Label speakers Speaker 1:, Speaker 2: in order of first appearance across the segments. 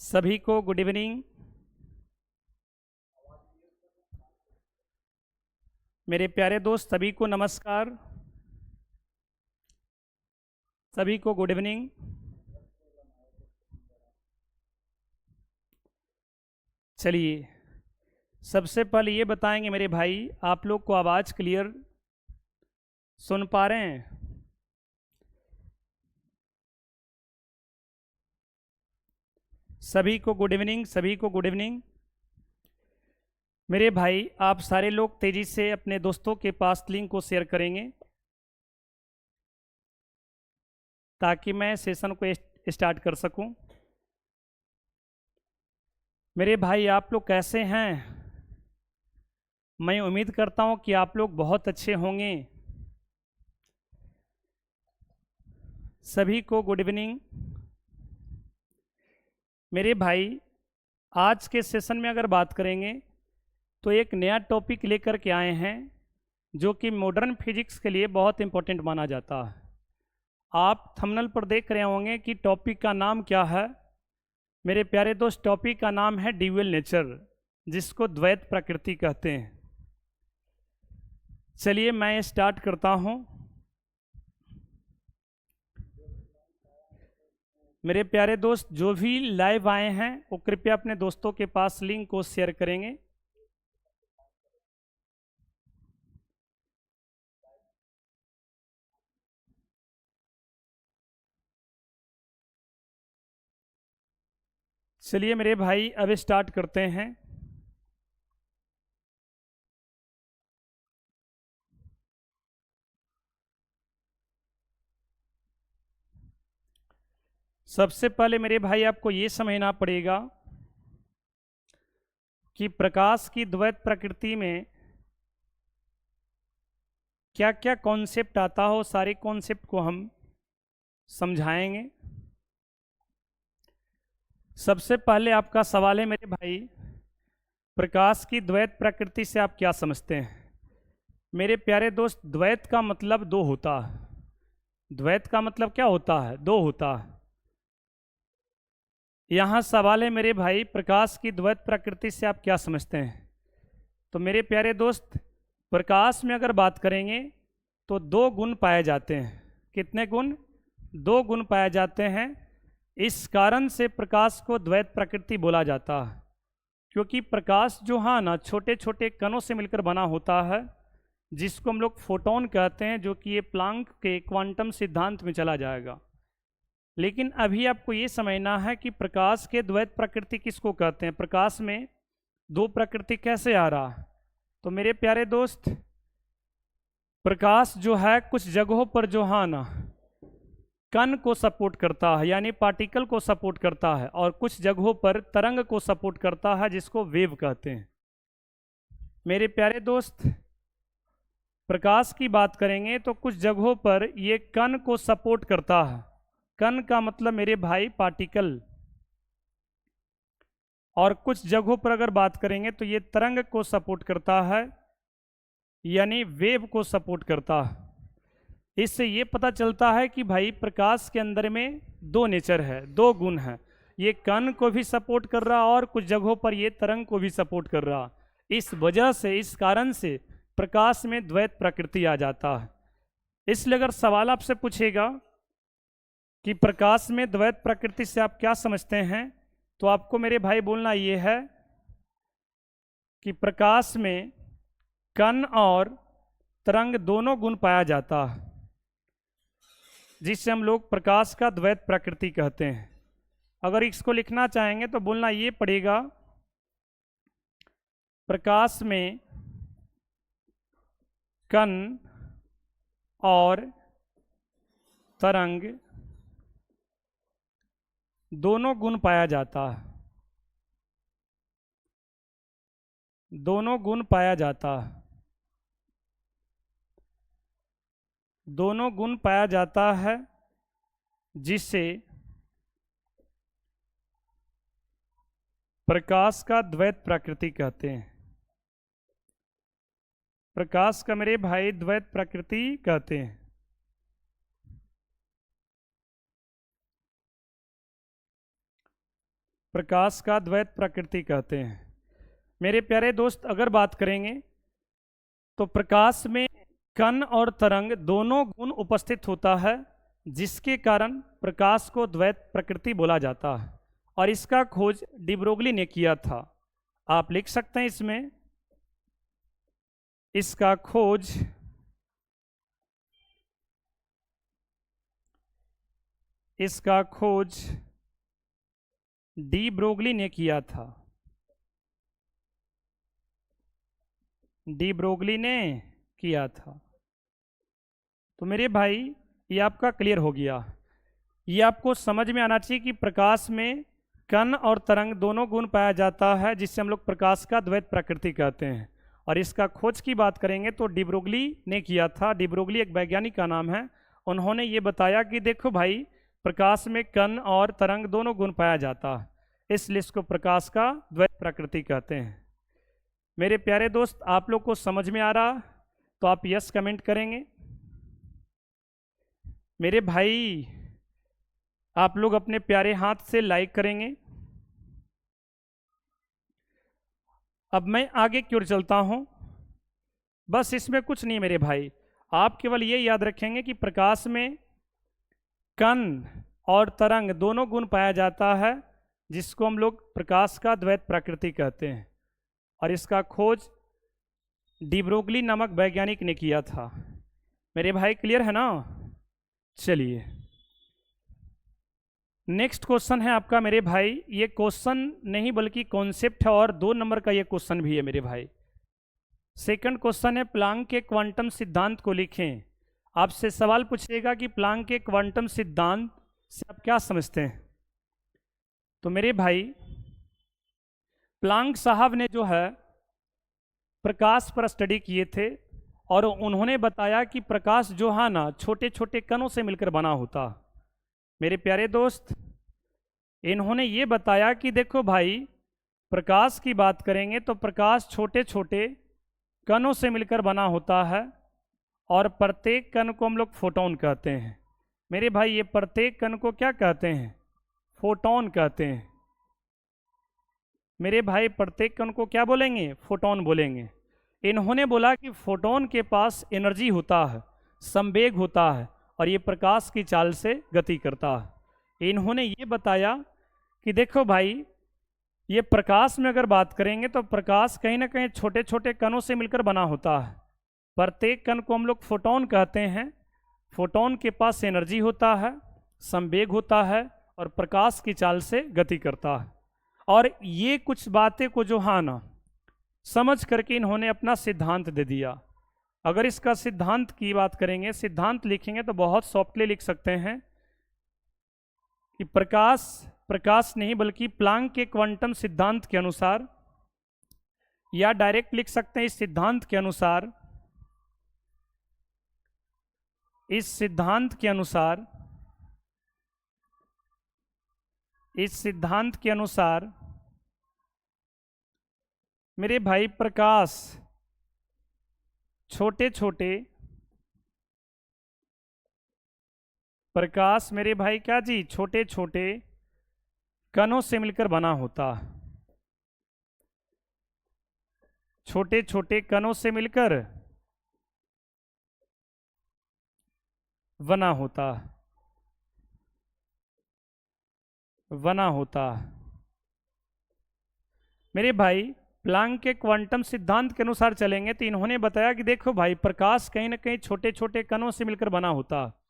Speaker 1: सभी को good evening. मेरे प्यारे दोस्त सभी को नमस्कार। सभी को गुड इवनिंग। चलिए, सबसे पहले ये बताएंगे मेरे भाई, आप लोग को आवाज़ क्लियर सुन पा रहे हैं? सभी को गुड इवनिंग, सभी को गुड इवनिंग। मेरे भाई, आप सारे लोग तेज़ी से अपने दोस्तों के पास लिंक को शेयर करेंगे ताकि मैं सेशन को स्टार्ट कर सकूं। मेरे भाई, आप लोग कैसे हैं? मैं उम्मीद करता हूं कि आप लोग बहुत अच्छे होंगे। सभी को गुड इवनिंग। मेरे भाई, आज के सेशन में अगर बात करेंगे तो एक नया टॉपिक लेकर के आए हैं जो कि मॉडर्न फिजिक्स के लिए बहुत इंपॉर्टेंट माना जाता है। आप थंबनेल पर देख रहे होंगे कि टॉपिक का नाम क्या है। मेरे प्यारे दोस्त, टॉपिक का नाम है ड्यूअल नेचर, जिसको द्वैत प्रकृति कहते हैं। चलिए मैं स्टार्ट करता हूं। मेरे प्यारे दोस्त, जो भी लाइव आए हैं वो कृपया अपने दोस्तों के पास लिंक को शेयर करेंगे। चलिए मेरे भाई, अब स्टार्ट करते हैं। सबसे पहले मेरे भाई, आपको ये समझना पड़ेगा कि प्रकाश की द्वैत प्रकृति में क्या क्या कॉन्सेप्ट आता हो, सारे कॉन्सेप्ट को हम समझाएंगे। सबसे पहले आपका सवाल है मेरे भाई, प्रकाश की द्वैत प्रकृति से आप क्या समझते हैं? मेरे प्यारे दोस्त, द्वैत का मतलब दो होता है। द्वैत का मतलब क्या होता है? दो होता है। यहाँ सवाल है मेरे भाई, प्रकाश की द्वैत प्रकृति से आप क्या समझते हैं? तो मेरे प्यारे दोस्त, प्रकाश में अगर बात करेंगे तो दो गुण पाए जाते हैं। कितने गुण? दो गुण पाए जाते हैं। इस कारण से प्रकाश को द्वैत प्रकृति बोला जाता है, क्योंकि प्रकाश जो है ना, छोटे छोटे कणों से मिलकर बना होता है, जिसको हम लोग फोटोन कहते हैं, जो कि ये प्लांक के क्वांटम सिद्धांत में चला जाएगा। लेकिन अभी आपको ये समझना है कि प्रकाश के द्वैत प्रकृति किसको कहते हैं। प्रकाश में दो प्रकृति कैसे आ रहा है? तो मेरे प्यारे दोस्त, प्रकाश जो है कुछ जगहों पर जो है ना, कण को सपोर्ट करता है, यानी पार्टिकल को सपोर्ट करता है, और कुछ जगहों पर तरंग को सपोर्ट करता है, जिसको वेव कहते हैं। मेरे प्यारे दोस्त, प्रकाश की बात करेंगे तो कुछ जगहों पर ये कण को सपोर्ट करता है। कण का मतलब मेरे भाई पार्टिकल। और कुछ जगहों पर अगर बात करेंगे तो ये तरंग को सपोर्ट करता है, यानी वेव को सपोर्ट करता है। इससे ये पता चलता है कि भाई प्रकाश के अंदर में दो नेचर है, दो गुण है। ये कण को भी सपोर्ट कर रहा और कुछ जगहों पर ये तरंग को भी सपोर्ट कर रहा। इस वजह से, इस कारण से प्रकाश में द्वैत प्रकृति आ जाता है। इसलिए अगर सवाल आपसे पूछेगा कि प्रकाश में द्वैत प्रकृति से आप क्या समझते हैं, तो आपको मेरे भाई बोलना ये है कि प्रकाश में कण और तरंग दोनों गुण पाया जाता है, जिससे हम लोग प्रकाश का द्वैत प्रकृति कहते हैं। अगर इसको लिखना चाहेंगे तो बोलना ये पड़ेगा, प्रकाश में कण और तरंग दोनों गुण पाया जाता है। दोनों गुण पाया जाता है। दोनों गुण पाया जाता है, जिससे प्रकाश का द्वैत प्रकृति कहते हैं। प्रकाश का मेरे भाई द्वैत प्रकृति कहते हैं। प्रकाश का द्वैत प्रकृति कहते हैं। मेरे प्यारे दोस्त, अगर बात करेंगे तो प्रकाश में कण और तरंग दोनों गुण उपस्थित होता है, जिसके कारण प्रकाश को द्वैत प्रकृति बोला जाता है। और इसका खोज डी ब्रोगली ने किया था। आप लिख सकते हैं इसमें, इसका खोज डी ब्रोगली ने किया था। डी ब्रोगली ने किया था। तो मेरे भाई, ये आपका क्लियर हो गया। ये आपको समझ में आना चाहिए कि प्रकाश में कण और तरंग दोनों गुण पाया जाता है, जिससे हम लोग प्रकाश का द्वैत प्रकृति कहते हैं। और इसका खोज की बात करेंगे तो डी ब्रोगली ने किया था। डी ब्रोगली एक वैज्ञानिक का नाम है। उन्होंने ये बताया कि देखो भाई, प्रकाश में कण और तरंग दोनों गुण पाया जाता है, इसलिए इसको प्रकाश का द्वैत प्रकृति कहते हैं। मेरे प्यारे दोस्त, आप लोग को समझ में आ रहा तो आप यस कमेंट करेंगे। मेरे भाई, आप लोग अपने प्यारे हाथ से लाइक करेंगे। अब मैं आगे की ओर चलता हूं। बस इसमें कुछ नहीं मेरे भाई, आप केवल ये याद रखेंगे कि प्रकाश में कण और तरंग दोनों गुण पाया जाता है, जिसको हम लोग प्रकाश का द्वैत प्रकृति कहते हैं। और इसका खोज डी ब्रोगली नामक वैज्ञानिक ने किया था। मेरे भाई, क्लियर है ना? चलिए, नेक्स्ट क्वेश्चन है आपका मेरे भाई। ये क्वेश्चन नहीं बल्कि कॉन्सेप्ट है, और 2 नंबर का ये क्वेश्चन भी है मेरे भाई। सेकंड क्वेश्चन है, प्लांक के क्वांटम सिद्धांत को लिखें। आपसे सवाल पूछेगा कि प्लांक के क्वांटम सिद्धांत से आप क्या समझते हैं। तो मेरे भाई, प्लांक साहब ने जो है प्रकाश पर स्टडी किए थे, और उन्होंने बताया कि प्रकाश जो है ना, छोटे छोटे कणों से मिलकर बना होता। मेरे प्यारे दोस्त, इन्होंने ये बताया कि देखो भाई, प्रकाश की बात करेंगे तो प्रकाश छोटे छोटे कणों से मिलकर बना होता है, और प्रत्येक कण को हम लोग फोटोन कहते हैं। मेरे भाई, ये प्रत्येक कण को क्या कहते हैं? फोटोन कहते हैं। मेरे भाई, प्रत्येक कण को क्या बोलेंगे? फोटोन बोलेंगे। इन्होंने बोला कि फोटोन के पास एनर्जी होता है, संवेग होता है, और ये प्रकाश की चाल से गति करता है। इन्होंने ये बताया कि देखो भाई, ये प्रकाश में अगर बात करेंगे तो प्रकाश कहीं ना कहीं छोटे छोटे कणों से मिलकर बना होता है। प्रत्येक कण को हम लोग फोटोन कहते हैं। फोटोन के पास एनर्जी होता है, संवेग होता है, और प्रकाश की चाल से गति करता है। और ये कुछ बातें को जो है ना, समझ करके इन्होंने अपना सिद्धांत दे दिया। अगर इसका सिद्धांत की बात करेंगे, सिद्धांत लिखेंगे तो बहुत सॉफ्टली लिख सकते हैं कि प्रकाश नहीं बल्कि प्लांक के क्वांटम सिद्धांत के अनुसार, या डायरेक्ट लिख सकते हैं इस सिद्धांत के अनुसार, इस सिद्धांत के अनुसार मेरे भाई, प्रकाश मेरे भाई क्या जी, छोटे छोटे कणों से मिलकर बना होता। छोटे छोटे कणों से मिलकर बना होता। मेरे भाई, प्लांक के क्वांटम सिद्धांत के अनुसार चलेंगे तो इन्होंने बताया कि देखो भाई, प्रकाश कहीं ना कहीं छोटे छोटे कणों से मिलकर बना होता।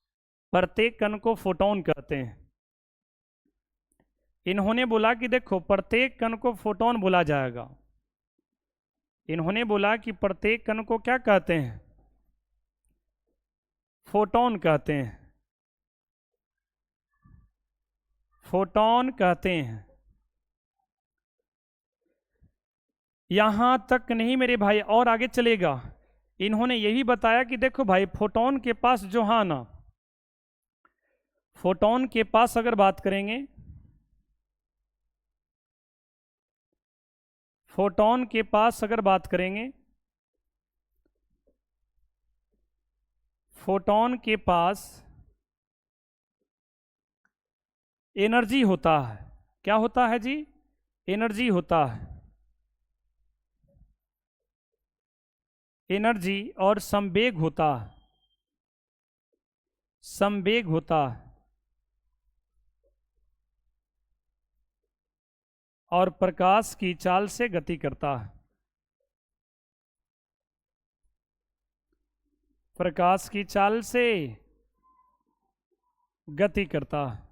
Speaker 1: प्रत्येक कण को फोटोन कहते हैं। इन्होंने बोला कि देखो, प्रत्येक कण को फोटोन बोला जाएगा। इन्होंने बोला कि प्रत्येक कण को क्या कहते हैं? फोटोन कहते हैं। फोटोन कहते हैं। यहां तक नहीं मेरे भाई, और आगे चलेगा। इन्होंने यही बताया कि देखो भाई, फोटोन के पास जो है ना, फोटोन के पास अगर बात करेंगे, फोटोन के पास अगर बात करेंगे, फोटोन के पास एनर्जी होता है। क्या होता है जी? एनर्जी होता है, एनर्जी, और संवेग होता है, संवेग होता है, और प्रकाश की चाल से गति करता है, प्रकाश की चाल से गति करता है।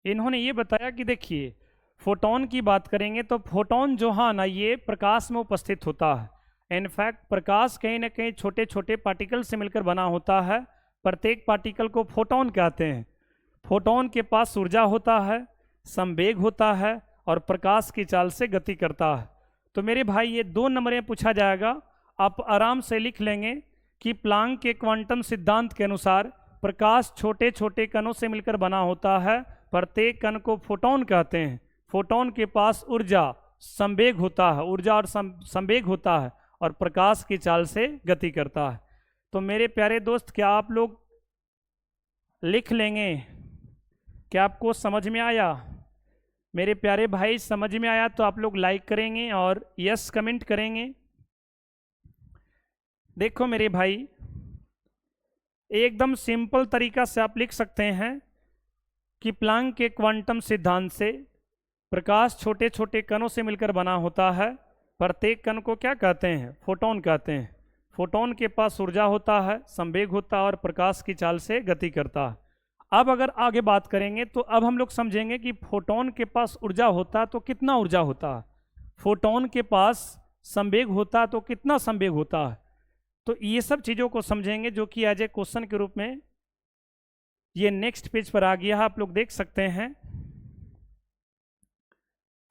Speaker 1: इन्होंने ये बताया कि देखिए, फोटोन की बात करेंगे तो फोटोन जो है ना, ये प्रकाश में उपस्थित होता है। इनफैक्ट प्रकाश कहीं ना कहीं छोटे छोटे पार्टिकल से मिलकर बना होता है। प्रत्येक पार्टिकल को फोटोन कहते हैं। फोटोन के पास ऊर्जा होता है, संवेग होता है, और प्रकाश की चाल से गति करता है। तो मेरे भाई ये 2 नंबर में पूछा जाएगा, आप आराम से लिख लेंगे कि प्लांक के क्वांटम सिद्धांत के अनुसार प्रकाश छोटे छोटे कणों से मिलकर बना होता है। प्रत्येक कण को फोटोन कहते हैं। फोटोन के पास ऊर्जा, संवेग होता है, ऊर्जा और संवेग होता है, और प्रकाश की चाल से गति करता है। तो मेरे प्यारे दोस्त, क्या आप लोग लिख लेंगे? क्या आपको समझ में आया? मेरे प्यारे भाई, समझ में आया तो आप लोग लाइक करेंगे और यस कमेंट करेंगे। देखो मेरे भाई, एकदम सिंपल तरीका से आप लिख सकते हैं कि प्लांक के क्वांटम सिद्धांत से प्रकाश छोटे छोटे कणों से मिलकर बना होता है। प्रत्येक कण को क्या कहते हैं? फोटोन कहते हैं। फोटोन के पास ऊर्जा होता है, संवेग होता है, और प्रकाश की चाल से गति करता है। अब अगर आगे बात करेंगे तो अब हम लोग समझेंगे कि फोटोन के पास ऊर्जा होता है तो कितना ऊर्जा होता है, फोटोन के पास संवेग होता है तो कितना संवेग होता है। तो ये सब चीज़ों को समझेंगे, जो कि एज ए क्वेश्चन के रूप में ये नेक्स्ट पेज पर आ गया है, आप लोग देख सकते हैं।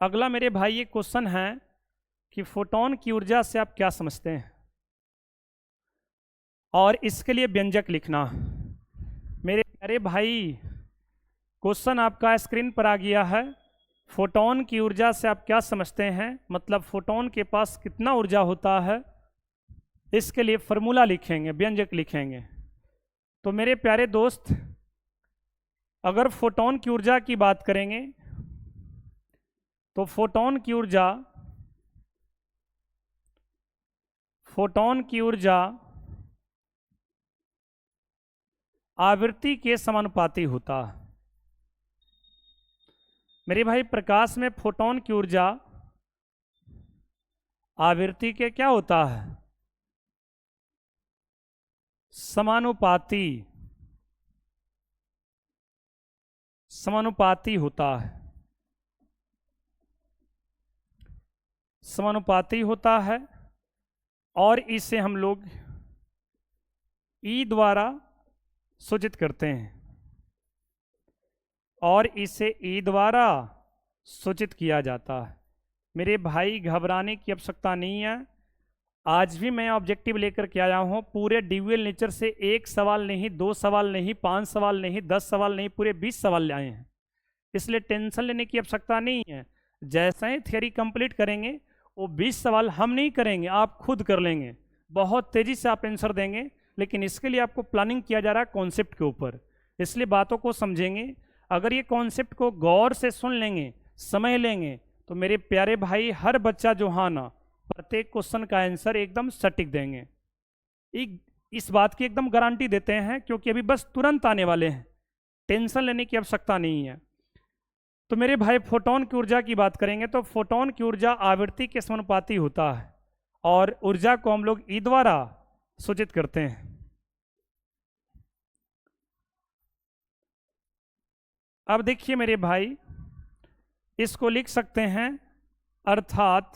Speaker 1: अगला मेरे भाई ये क्वेश्चन है कि फोटोन की ऊर्जा से आप क्या समझते हैं, और इसके लिए व्यंजक लिखना। मेरे प्यारे भाई, क्वेश्चन आपका स्क्रीन पर आ गया है। फोटोन की ऊर्जा से आप क्या समझते हैं, मतलब फोटोन के पास कितना ऊर्जा होता है, इसके लिए फॉर्मूला लिखेंगे, व्यंजक लिखेंगे। तो मेरे प्यारे दोस्त, अगर फोटोन की ऊर्जा की बात करेंगे तो फोटोन की ऊर्जा आवृत्ति के समानुपाती होता है। मेरे भाई, प्रकाश में फोटोन की ऊर्जा आवृत्ति के क्या होता है? समानुपाती, समानुपाती होता है, समानुपाती होता है। और इसे हम लोग ई द्वारा सूचित करते हैं, और इसे ई द्वारा सूचित किया जाता है। मेरे भाई, घबराने की आवश्यकता नहीं है। आज भी मैं ऑब्जेक्टिव लेकर के आया हूँ। पूरे डीयूएल नेचर से 1 सवाल नहीं, 2 सवाल नहीं, 5 सवाल नहीं, 10 सवाल नहीं, पूरे 20 सवाल लाए हैं। इसलिए टेंशन लेने की आवश्यकता नहीं है। जैसे ही थियरी कंप्लीट करेंगे, वो 20 सवाल हम नहीं करेंगे, आप खुद कर लेंगे। बहुत तेज़ी से आप आंसर देंगे, लेकिन इसके लिए आपको प्लानिंग किया जा रहा है कॉन्सेप्ट के ऊपर। इसलिए बातों को समझेंगे। अगर ये कॉन्सेप्ट को गौर से सुन लेंगे, समझ लेंगे, तो मेरे प्यारे भाई, हर बच्चा जो हाँ ना, प्रत्येक क्वेश्चन का आंसर एकदम सटीक देंगे। इस बात की एकदम गारंटी देते हैं, क्योंकि अभी बस तुरंत आने वाले हैं। टेंशन लेने की आवश्यकता नहीं है। तो मेरे भाई, फोटोन की ऊर्जा की बात करेंगे तो फोटोन की ऊर्जा आवृत्ति के समानुपाती होता है, और ऊर्जा को हम लोग ई द्वारा सूचित करते हैं। अब देखिए मेरे भाई, इसको लिख सकते हैं, अर्थात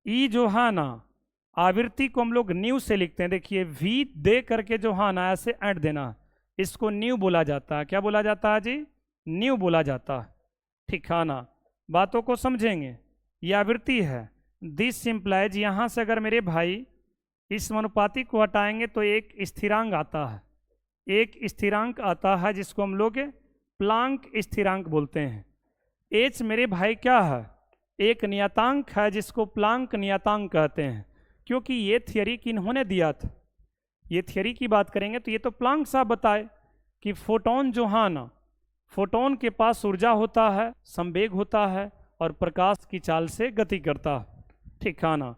Speaker 1: ई जो है ना, आवृत्ति को हम लोग न्यू से लिखते हैं। देखिए, वी दे करके जो है ना, ऐसे ऐड देना, इसको न्यू बोला जाता है। क्या बोला जाता है जी? न्यू बोला जाता है। ठीक है ना? बातों को समझेंगे। ये आवृत्ति है। दिस सिंप्लाइज, यहाँ से अगर मेरे भाई इस अनुपाती को हटाएंगे तो एक स्थिरांक आता है, एक स्थिरांक आता है जिसको हम लोग प्लांक स्थिरांक बोलते हैं। एच मेरे भाई क्या है? एक नियतांक है जिसको प्लांक नियतांक कहते हैं। क्योंकि ये थियरी किन्होंने दिया था? ये थियरी की बात करेंगे तो ये तो प्लांक साहब बताए। कि फोटोन जो है ना, फोटोन के पास ऊर्जा होता है, संवेग होता है और प्रकाश की चाल से गति करता है, ठीक है ना।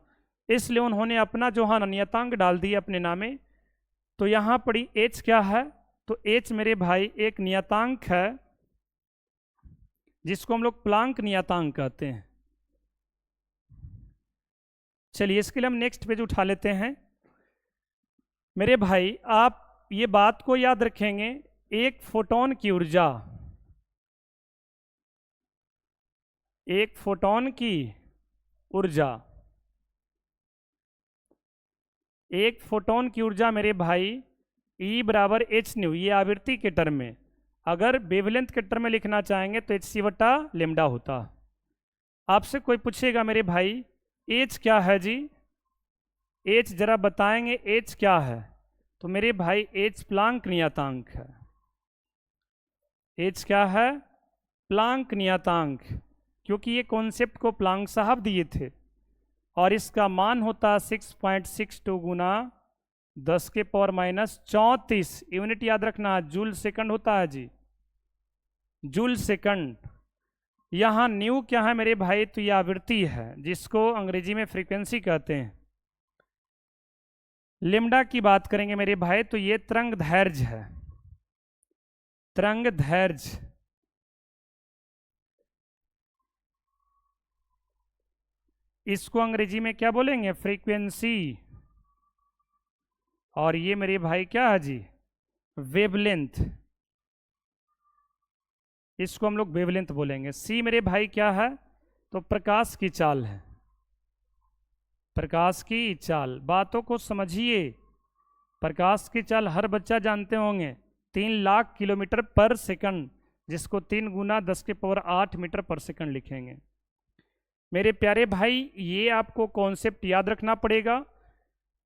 Speaker 1: इसलिए उन्होंने अपना जो है ना नियतांक डाल दिया अपने नामे। तो यहाँ पड़ी एच क्या है, तो एच मेरे भाई एक नियतांक है जिसको हम लोग प्लांक नियतांक कहते हैं। चलिए इसके लिए हम नेक्स्ट पेज उठा लेते हैं। मेरे भाई आप ये बात को याद रखेंगे, एक फोटोन की ऊर्जा, एक फोटोन की ऊर्जा, एक फोटोन की ऊर्जा मेरे भाई E बराबर एच न्यू, ये आवृत्ति के टर्म में। अगर वेवलेंथ के टर्म में लिखना चाहेंगे तो hc बटा लेमडा होता। आपसे कोई पूछेगा मेरे भाई एच क्या है जी, एच जरा बताएंगे एच क्या है, तो मेरे भाई एच प्लांक नियतांक है। एच क्या है, प्लांक नियतांक, क्योंकि ये कॉन्सेप्ट को प्लांक साहब दिए थे और इसका मान होता 6.62 गुना 10 के पावर -34। यूनिट याद रखना, जूल सेकंड होता है जी, जूल सेकंड। यहाँ न्यू क्या है मेरे भाई, तो यह आवृत्ति है जिसको अंग्रेजी में फ्रीक्वेंसी कहते हैं। लेमडा की बात करेंगे मेरे भाई तो ये तरंग दैर्घ्य है, तरंग दैर्घ्य। इसको अंग्रेजी में क्या बोलेंगे, फ्रीक्वेंसी। और ये मेरे भाई क्या है जी, वेवलेंथ, इसको हम लोग वेवलेंथ बोलेंगे। सी मेरे भाई क्या है, तो प्रकाश की चाल है, प्रकाश की चाल। बातों को समझिए, प्रकाश की चाल हर बच्चा जानते होंगे, 3 लाख किलोमीटर पर सेकंड, जिसको 3 गुना 10 के पावर 8 मीटर पर सेकंड लिखेंगे। मेरे प्यारे भाई ये आपको कॉन्सेप्ट याद रखना पड़ेगा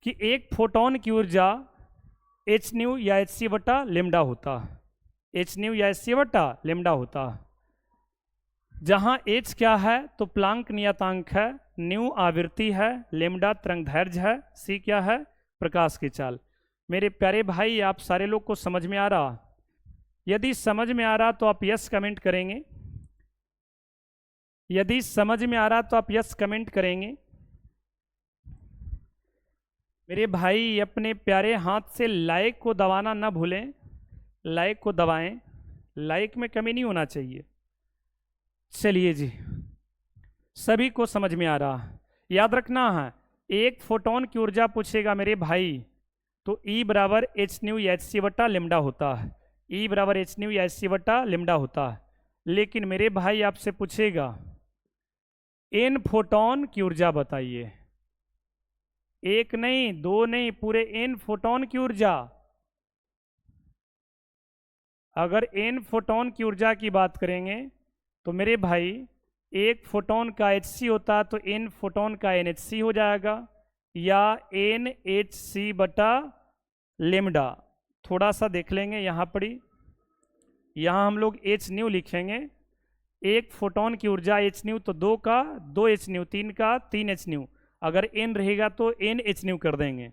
Speaker 1: कि एक फोटोन की ऊर्जा एच न्यू या एच सी बटा लेमडा होता है, एच न्यू या एच सी बटा लेमडा होता है। जहाँ एच क्या है तो प्लांक नियतांक है, न्यू आवृत्ति है, लेमडा तरंग दैर्घ्य है, सी क्या है, प्रकाश की चाल। मेरे प्यारे भाई आप सारे लोग को समझ में आ रहा? यदि समझ में आ रहा तो आप यस कमेंट करेंगे, यदि समझ में आ रहा तो आप यस कमेंट करेंगे। मेरे भाई अपने प्यारे हाथ से लाइक को दबाना ना भूलें, लाइक को दबाएं, लाइक में कमी नहीं होना चाहिए। चलिए जी, सभी को समझ में आ रहा, याद रखना है। एक फोटोन की ऊर्जा पूछेगा मेरे भाई तो E बराबर एच न्यू या एच सी बटा लेमडा होता है, E बराबर एच न्यू या एच सी बटा लेमडा होता है। लेकिन मेरे भाई आपसे पूछेगा एन फोटोन की ऊर्जा बताइए, एक नहीं दो नहीं, पूरे एन फोटोन की ऊर्जा। अगर एन फोटोन की ऊर्जा की बात करेंगे तो मेरे भाई एक फोटोन का hc होता तो एन फोटोन का nhc हो जाएगा, या एन एच सी बटा लेमडा। थोड़ा सा देख लेंगे यहाँ पर ही, यहाँ हम लोग एच न्यू लिखेंगे। एक फोटोन की ऊर्जा एच न्यू तो 2 का 2 एच न्यू, 3 का 3 एच न्यू, अगर एन रहेगा तो एन एच न्यू कर देंगे।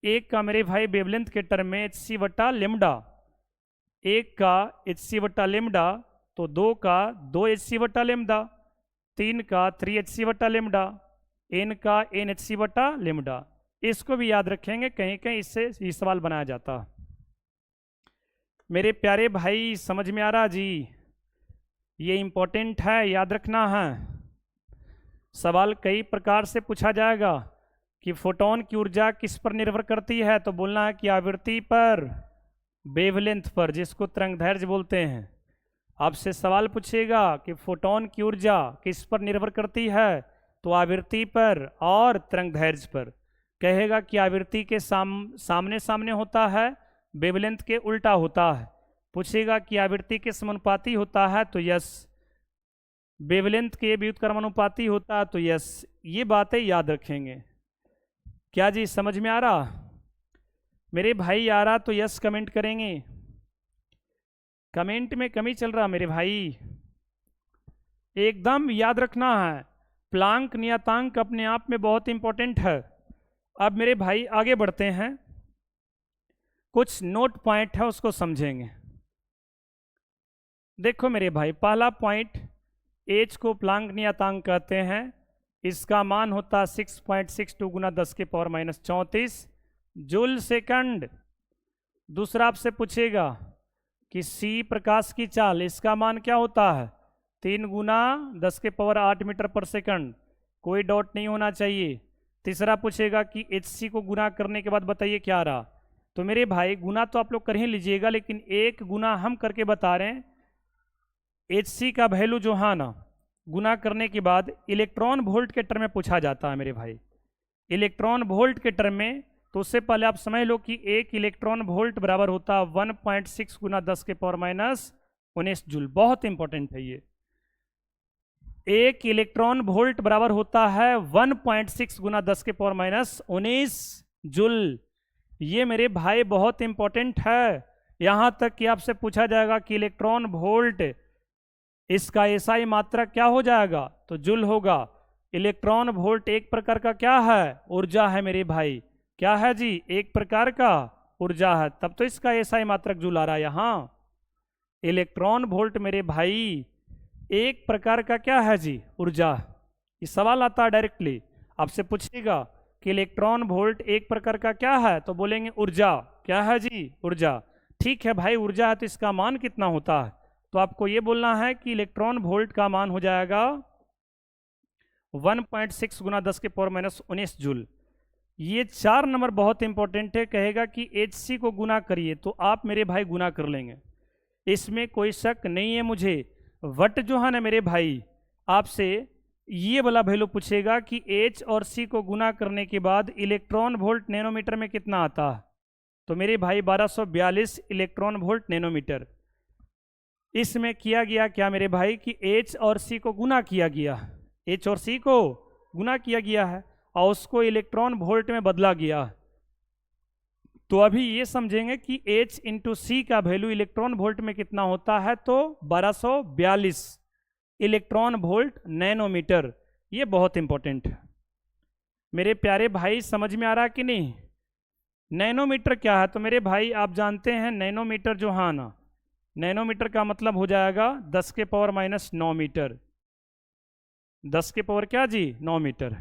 Speaker 1: एक का मेरे भाई वेवलेंथ के टर्म में एच सी बटा लेमडा, एक का एच सी बटा लेमडा तो 2 का 2 एच सी बटा लेमडा, 3 का 3 एच सी बटा लेमडा, एन का एन एच सी बटा लेमडा। इसको भी याद रखेंगे, कहीं कहीं इससे ये सवाल बनाया जाता। मेरे प्यारे भाई समझ में आ रहा जी? ये इंपॉर्टेंट है, याद रखना है। सवाल कई प्रकार से पूछा जाएगा कि फोटोन की ऊर्जा किस पर निर्भर करती है, तो बोलना है कि आवृत्ति पर, वेवलेंथ पर, जिसको तरंग दैर्घ्य बोलते हैं। आपसे सवाल पूछेगा कि फोटोन की ऊर्जा किस पर निर्भर करती है, तो आवृत्ति पर और तरंग दैर्घ्य पर। कहेगा कि आवृत्ति के सामने सामने होता है, वेवलेंथ के उल्टा होता है। पूछेगा कि आवृत्ति के समानुपाती होता है तो यस, वेवलेंथ के व्युत्क्रमानुपाती होता है तो यस। ये बातें याद रखेंगे। क्या जी समझ में आ रहा? मेरे भाई आ रहा तो यस कमेंट करेंगे, कमेंट में कमी चल रहा मेरे भाई। एकदम याद रखना है, प्लांक नियतांक अपने आप में बहुत इंपॉर्टेंट है। अब मेरे भाई आगे बढ़ते हैं, कुछ नोट पॉइंट है उसको समझेंगे। देखो मेरे भाई, पहला पॉइंट, एच को प्लांक नियतांक कहते हैं, इसका मान होता है 6.62 गुना 10⁻⁻34 जूल सेकंड। दूसरा आपसे पूछेगा कि सी प्रकाश की चाल, इसका मान क्या होता है 3 गुना 10⁸ मीटर पर सेकंड, कोई डाउट नहीं होना चाहिए। तीसरा पूछेगा कि एच सी को गुना करने के बाद बताइए क्या रहा। तो मेरे भाई गुना तो आप लोग कर ही लीजिएगा, लेकिन एक गुना हम करके बता रहे हैं। एच सी का वैल्यू जो है ना, गुना करने के बाद इलेक्ट्रॉन वोल्ट के टर्म में पूछा जाता है मेरे भाई, इलेक्ट्रॉन वोल्ट के टर्म में। तो उससे पहले आप समझ लो कि एक इलेक्ट्रॉन वोल्ट बराबर होता है 1.6 गुना 10⁻⁻19 जूल। बहुत इंपॉर्टेंट है ये, एक इलेक्ट्रॉन वोल्ट बराबर होता है 1.6 गुना 10⁻⁻19 जूल। ये मेरे भाई बहुत इंपॉर्टेंट है। यहां तक कि आपसे पूछा जाएगा कि इलेक्ट्रॉन वोल्ट, इसका एसआई मात्रक क्या हो जाएगा, तो जूल होगा। इलेक्ट्रॉन वोल्ट एक प्रकार का क्या है, ऊर्जा है मेरे भाई। क्या है जी, एक प्रकार का ऊर्जा है, तब तो इसका एसआई मात्रक जूल आ रहा है यहां। इलेक्ट्रॉन वोल्ट मेरे भाई एक प्रकार का क्या है जी, ऊर्जा। ये सवाल आता है डायरेक्टली, आपसे पूछेगा कि इलेक्ट्रॉन वोल्ट एक प्रकार का क्या है, तो बोलेंगे ऊर्जा। क्या है जी, ऊर्जा। ठीक है भाई, ऊर्जा है तो इसका मान कितना होता है, तो आपको ये बोलना है कि इलेक्ट्रॉन वोल्ट का मान हो जाएगा 1.6 गुना 10⁻⁻19 जूल। ये 4 नंबर बहुत इंपॉर्टेंट है। कहेगा कि एच सी को गुना करिए, तो आप मेरे भाई गुना कर लेंगे, इसमें कोई शक नहीं है मुझे। वट जो है ना मेरे भाई, आपसे ये वाला वैल्यू पूछेगा कि एच और सी को गुना करने के बाद इलेक्ट्रॉन वोल्ट नैनोमीटर में कितना आता है, तो मेरे भाई 1242 इलेक्ट्रॉन वोल्ट नैनोमीटर। इसमें किया गया क्या मेरे भाई कि एच और सी को गुना किया गया, एच और सी को गुना किया गया है और उसको इलेक्ट्रॉन वोल्ट में बदला गया। तो अभी ये समझेंगे कि H इंटू सी का वैल्यू इलेक्ट्रॉन वोल्ट में कितना होता है, तो 1242 इलेक्ट्रॉन वोल्ट नैनोमीटर। ये बहुत इंपॉर्टेंट है मेरे प्यारे भाई, समझ में आ रहा कि नहीं। नैनोमीटर क्या है, तो मेरे भाई आप जानते हैं नैनोमीटर जो है ना, नैनोमीटर का मतलब हो जाएगा 10⁻⁻9 मीटर। 10 क्या जी, 9 मीटर।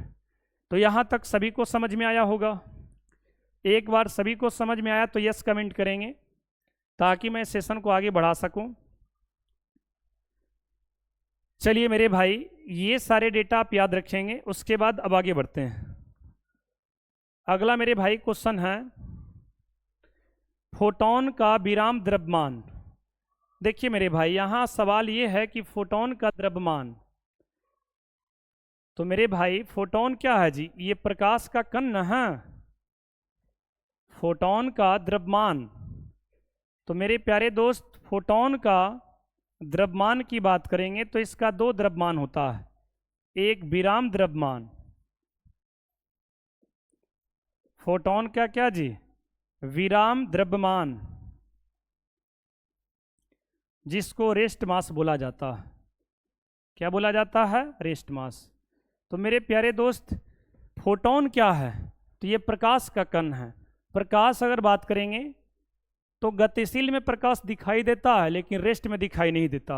Speaker 1: तो यहाँ तक सभी को समझ में आया होगा। एक बार सभी को समझ में आया तो यस कमेंट करेंगे, ताकि मैं सेशन को आगे बढ़ा सकूं। चलिए मेरे भाई, ये सारे डेटा आप याद रखेंगे, उसके बाद अब आगे बढ़ते हैं। अगला मेरे भाई क्वेश्चन है, फोटोन का विराम द्रव्यमान। देखिए मेरे भाई, यहां सवाल ये है कि फोटोन का द्रव्यमान, तो मेरे भाई फोटोन क्या है जी, ये प्रकाश का कण है। फोटोन का द्रव्यमान, तो मेरे प्यारे दोस्त फोटोन का द्रव्यमान की बात करेंगे तो इसका 2 द्रव्यमान होता है, एक विराम द्रव्यमान। फोटोन का क्या जी, विराम द्रव्यमान, जिसको रेस्ट मास बोला जाता है। क्या बोला जाता है, रेस्ट मास। तो मेरे प्यारे दोस्त फोटोन क्या है, तो ये प्रकाश का कण है। प्रकाश अगर बात करेंगे तो गतिशील में प्रकाश दिखाई देता है, लेकिन रेस्ट में दिखाई नहीं देता।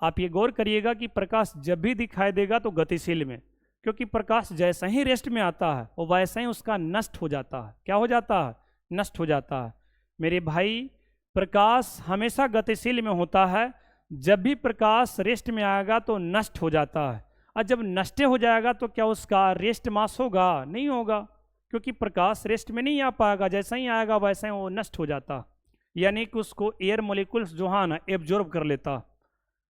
Speaker 1: आप ये गौर करिएगा कि प्रकाश जब भी दिखाई देगा तो गतिशील में, क्योंकि प्रकाश जैसे ही रेस्ट में आता है वो वैसे ही उसका नष्ट हो जाता है। क्या हो जाता है, नष्ट हो जाता है। मेरे भाई प्रकाश हमेशा गतिशील में होता है, जब भी प्रकाश रेस्ट में आएगा तो नष्ट हो जाता है, और जब नष्ट हो जाएगा तो क्या उसका रेस्ट मास होगा, नहीं होगा, क्योंकि प्रकाश रेस्ट में नहीं आ पाएगा, जैसा ही आएगा वैसे ही वो नष्ट हो जाता, यानी कि उसको एयर मोलिकुल्स जो है ना एब्जॉर्ब कर लेता।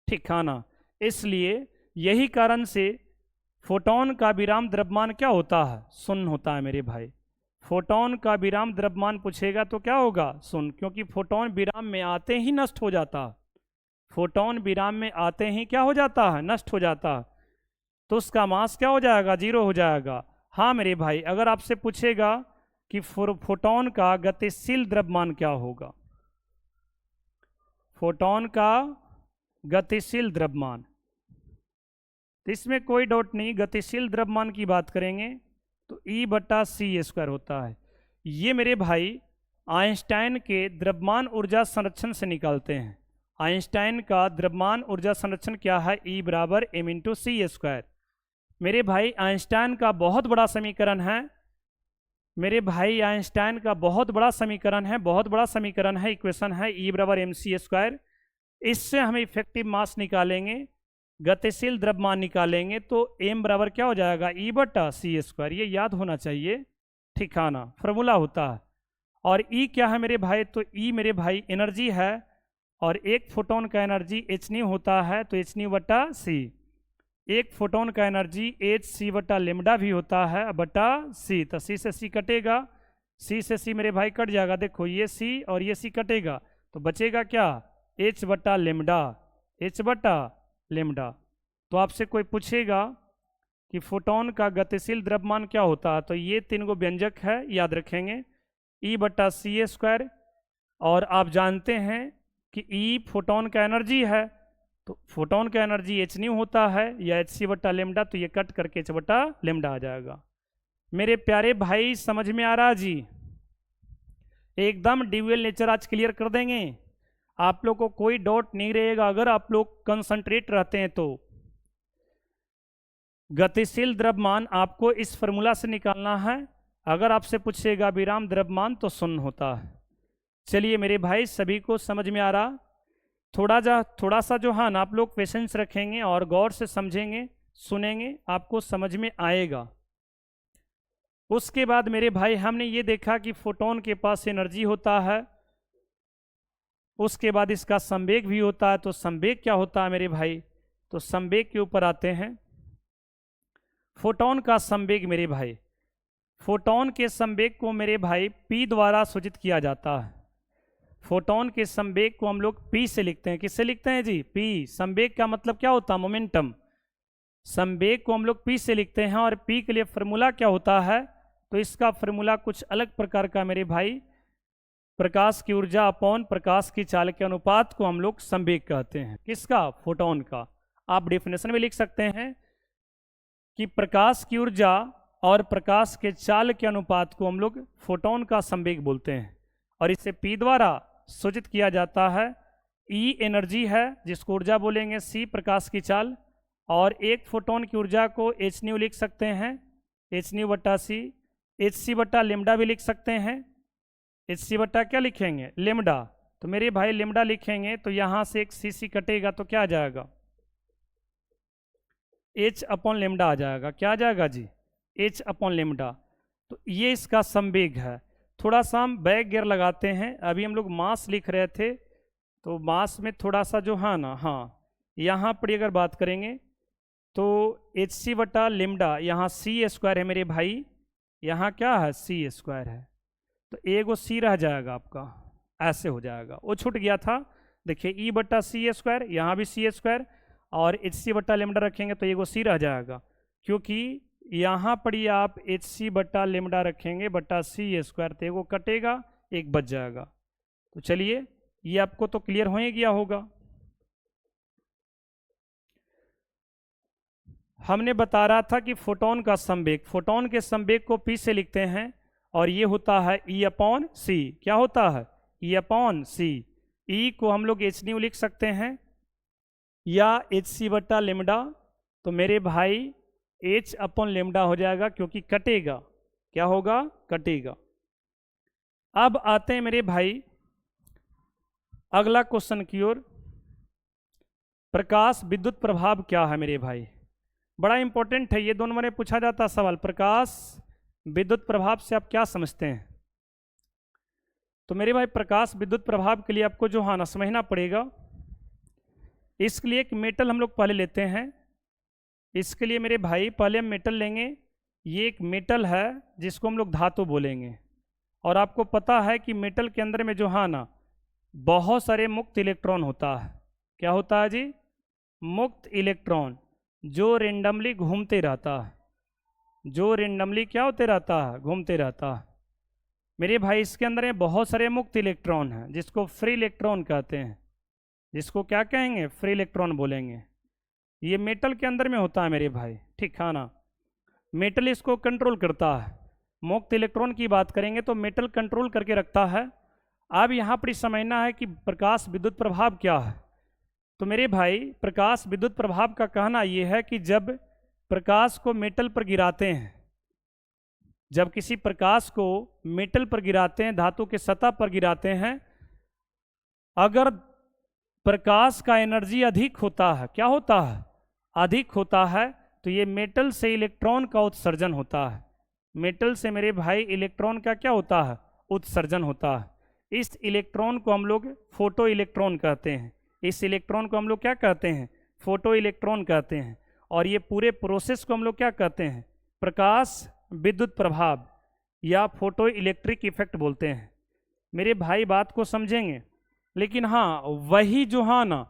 Speaker 1: ठीक है ना। इसलिए यही कारण से फोटोन का विराम द्रव्यमान क्या होता है, शून्य होता है मेरे भाई। फोटोन का विराम द्रव्यमान पूछेगा तो क्या होगा, शून्य, क्योंकि फोटोन विराम में आते ही नष्ट हो जाता। फोटोन विराम में आते ही क्या हो जाता है, नष्ट हो जाता, तो उसका मास क्या हो जाएगा, 0 हो जाएगा। हाँ मेरे भाई, अगर आपसे पूछेगा कि फोटोन का गतिशील द्रव्यमान क्या होगा, फोटोन का गतिशील द्रव्यमान, तो इसमें कोई डाउट नहीं, गतिशील द्रव्यमान की बात करेंगे तो E/c² होता है। ये मेरे भाई आइंस्टाइन के द्रव्यमान ऊर्जा संरक्षण से निकालते हैं। आइंस्टाइन का द्रव्यमान ऊर्जा संरक्षण क्या है? E बराबर m इंटू सी स्क्वायर। मेरे भाई आइंस्टाइन का बहुत बड़ा समीकरण है, मेरे भाई आइंस्टाइन का बहुत बड़ा समीकरण है, इक्वेशन है E बराबर एम सी स्क्वायर। इससे हम इफेक्टिव मास निकालेंगे, गतिशील द्रव्यमान निकालेंगे, तो m बराबर क्या हो जाएगा? E बटा सी स्क्वायर। ये याद होना चाहिए, ठिकाना फॉर्मूला होता है। और E क्या है मेरे भाई? तो E मेरे भाई एनर्जी है, और एक फोटोन का एनर्जी h न्यू होता है, तो h न्यू बटा सी। एक फोटोन का एनर्जी h सी बटा लेमडा भी होता है बटा सी, तो सी से सी कटेगा, सी से सी मेरे भाई कट जाएगा। देखो ये सी और ये सी कटेगा, तो बचेगा क्या? h बटा लेमडा, h बटा लेमडा। तो आपसे कोई पूछेगा कि फोटोन का गतिशील द्रव्यमान क्या होता है, तो ये तीन गो व्यंजक है, याद रखेंगे। E बटा सी स्क्वायर, और आप जानते हैं कि E फोटोन का एनर्जी है, तो फोटोन का एनर्जी h न्यू होता है या h सी बटा लेमडा, तो ये कट करके h बटा लेमडा आ जाएगा। मेरे प्यारे भाई समझ में आ रहा जी? एकदम ड्यूअल नेचर आज क्लियर कर देंगे, आप लोग को कोई डाउट नहीं रहेगा अगर आप लोग कंसंट्रेट रहते हैं तो। गतिशील द्रव्यमान आपको इस फॉर्मूला से निकालना है। अगर आपसे पूछेगा विराम द्रव्यमान तो शून्य होता है। चलिए मेरे भाई सभी को समझ में आ रहा? थोड़ा सा जो है ना आप लोग पेशेंस रखेंगे और गौर से समझेंगे, सुनेंगे, आपको समझ में आएगा। उसके बाद मेरे भाई हमने ये देखा कि फोटोन के पास एनर्जी होता है, उसके बाद इसका संवेग भी होता है। तो संवेग क्या होता है मेरे भाई? तो संवेग के ऊपर आते हैं। फोटोन का संवेग मेरे भाई, फोटोन के संवेग को मेरे भाई p द्वारा सूचित किया जाता है। फोटोन के संवेग को हम लोग p से लिखते हैं। किससे लिखते हैं जी? p। संवेग का मतलब क्या होता है? मोमेंटम। संवेग को हम लोग p से लिखते हैं, और p के लिए फॉर्मूला क्या होता है? तो इसका फॉर्मूला कुछ अलग प्रकार का मेरे भाई, प्रकाश की ऊर्जा अपॉन प्रकाश की चाल के अनुपात को हम लोग संवेग कहते हैं। किसका? फोटोन का। आप डेफिनेशन में लिख सकते हैं कि प्रकाश की ऊर्जा और प्रकाश के चाल के अनुपात को हम लोग फोटोन का संवेग बोलते हैं, और इसे p द्वारा सूचित किया जाता है। E एनर्जी है जिसको ऊर्जा बोलेंगे, C प्रकाश की चाल, और एक फोटोन की ऊर्जा को h न्यू लिख सकते हैं, h न्यू बटा सी। h सी बटा लेमडा भी लिख सकते हैं, h सी बटा क्या लिखेंगे? लेमडा। तो मेरे भाई लेमडा लिखेंगे तो यहाँ से एक सी कटेगा, तो क्या आ जाएगा? h अपॉन लेमडा आ जाएगा। क्या आ जाएगा जी? h upon lambda. तो ये इसका संवेग है। थोड़ा सा हम बैक गियर लगाते हैं। अभी हम लोग मास लिख रहे थे, तो मास में थोड़ा सा जो है ना, हाँ यहाँ पर अगर बात करेंगे तो एच सी बटा लेमडा, यहाँ सी स्क्वायर है मेरे भाई, यहाँ क्या है? सी स्क्वायर है, तो एगो सी रह जाएगा आपका, ऐसे हो जाएगा, वो छूट गया था। देखिए ई बटा सी स्क्वायर, यहाँ भी सी स्क्वायर, और एच सी बटा लेमडा रखेंगे तो एगो सी रह जाएगा, क्योंकि यहाँ पर ही आप एच सी बटा लेमडा रखेंगे बटा सी स्क्वायर, तो एगो कटेगा, एक बच जाएगा। तो चलिए ये आपको तो क्लियर हो ही गया होगा। हमने बता रहा था कि फोटोन का संवेग, फोटोन के संवेग को p से लिखते हैं, और ये होता है E अपॉन सी। क्या होता है? E अपॉन सी। E को हम लोग h न्यू लिख सकते हैं या एच सी बटा लेमडा, तो मेरे भाई h अपॉन लेमडा हो जाएगा, क्योंकि कटेगा। क्या होगा? कटेगा। अब आते हैं मेरे भाई अगला क्वेश्चन की ओर। प्रकाश विद्युत प्रभाव क्या है मेरे भाई? बड़ा इंपॉर्टेंट है, ये दोनों में पूछा जाता सवाल। प्रकाश विद्युत प्रभाव से आप क्या समझते हैं? तो मेरे भाई प्रकाश विद्युत प्रभाव के लिए आपको जो है ना समझना पड़ेगा। इसके लिए एक मेटल हम लोग पहले लेते हैं। इसके लिए मेरे भाई पहले हम मेटल लेंगे। ये एक मेटल है जिसको हम लोग धातु बोलेंगे, और आपको पता है कि मेटल के अंदर में जो है ना बहुत सारे मुक्त इलेक्ट्रॉन होता है। क्या होता है जी? मुक्त इलेक्ट्रॉन, जो रेंडमली घूमते रहता है, जो रेंडमली क्या होते रहता है? घूमते रहता है। मेरे भाई इसके अंदर में बहुत सारे मुक्त इलेक्ट्रॉन हैं, जिसको फ्री इलेक्ट्रॉन कहते हैं। जिसको क्या कहेंगे? फ्री इलेक्ट्रॉन बोलेंगे। ये मेटल के अंदर में होता है मेरे भाई, ठीक है ना। मेटल इसको कंट्रोल करता है। मुक्त इलेक्ट्रॉन की बात करेंगे तो मेटल कंट्रोल करके रखता है। अब यहाँ पर समझना है कि प्रकाश विद्युत प्रभाव क्या है। तो मेरे भाई प्रकाश विद्युत प्रभाव का कहना यह है कि जब प्रकाश को मेटल पर गिराते हैं, जब किसी प्रकाश को मेटल पर गिराते हैं, धातु के सतह पर गिराते हैं, अगर प्रकाश का एनर्जी अधिक होता है, क्या होता है, अधिक होता है, तो ये मेटल से इलेक्ट्रॉन का उत्सर्जन होता है। मेटल से मेरे भाई इलेक्ट्रॉन का क्या होता है, उत्सर्जन होता है। इस इलेक्ट्रॉन को हम लोग फोटो इलेक्ट्रॉन कहते हैं। इस इलेक्ट्रॉन को हम लोग क्या कहते हैं, फोटो इलेक्ट्रॉन कहते हैं। और ये पूरे प्रोसेस को हम लोग क्या कहते हैं, प्रकाश विद्युत प्रभाव या फोटो इलेक्ट्रिक इफेक्ट बोलते हैं। मेरे भाई बात को समझेंगे, लेकिन हाँ वही जो है ना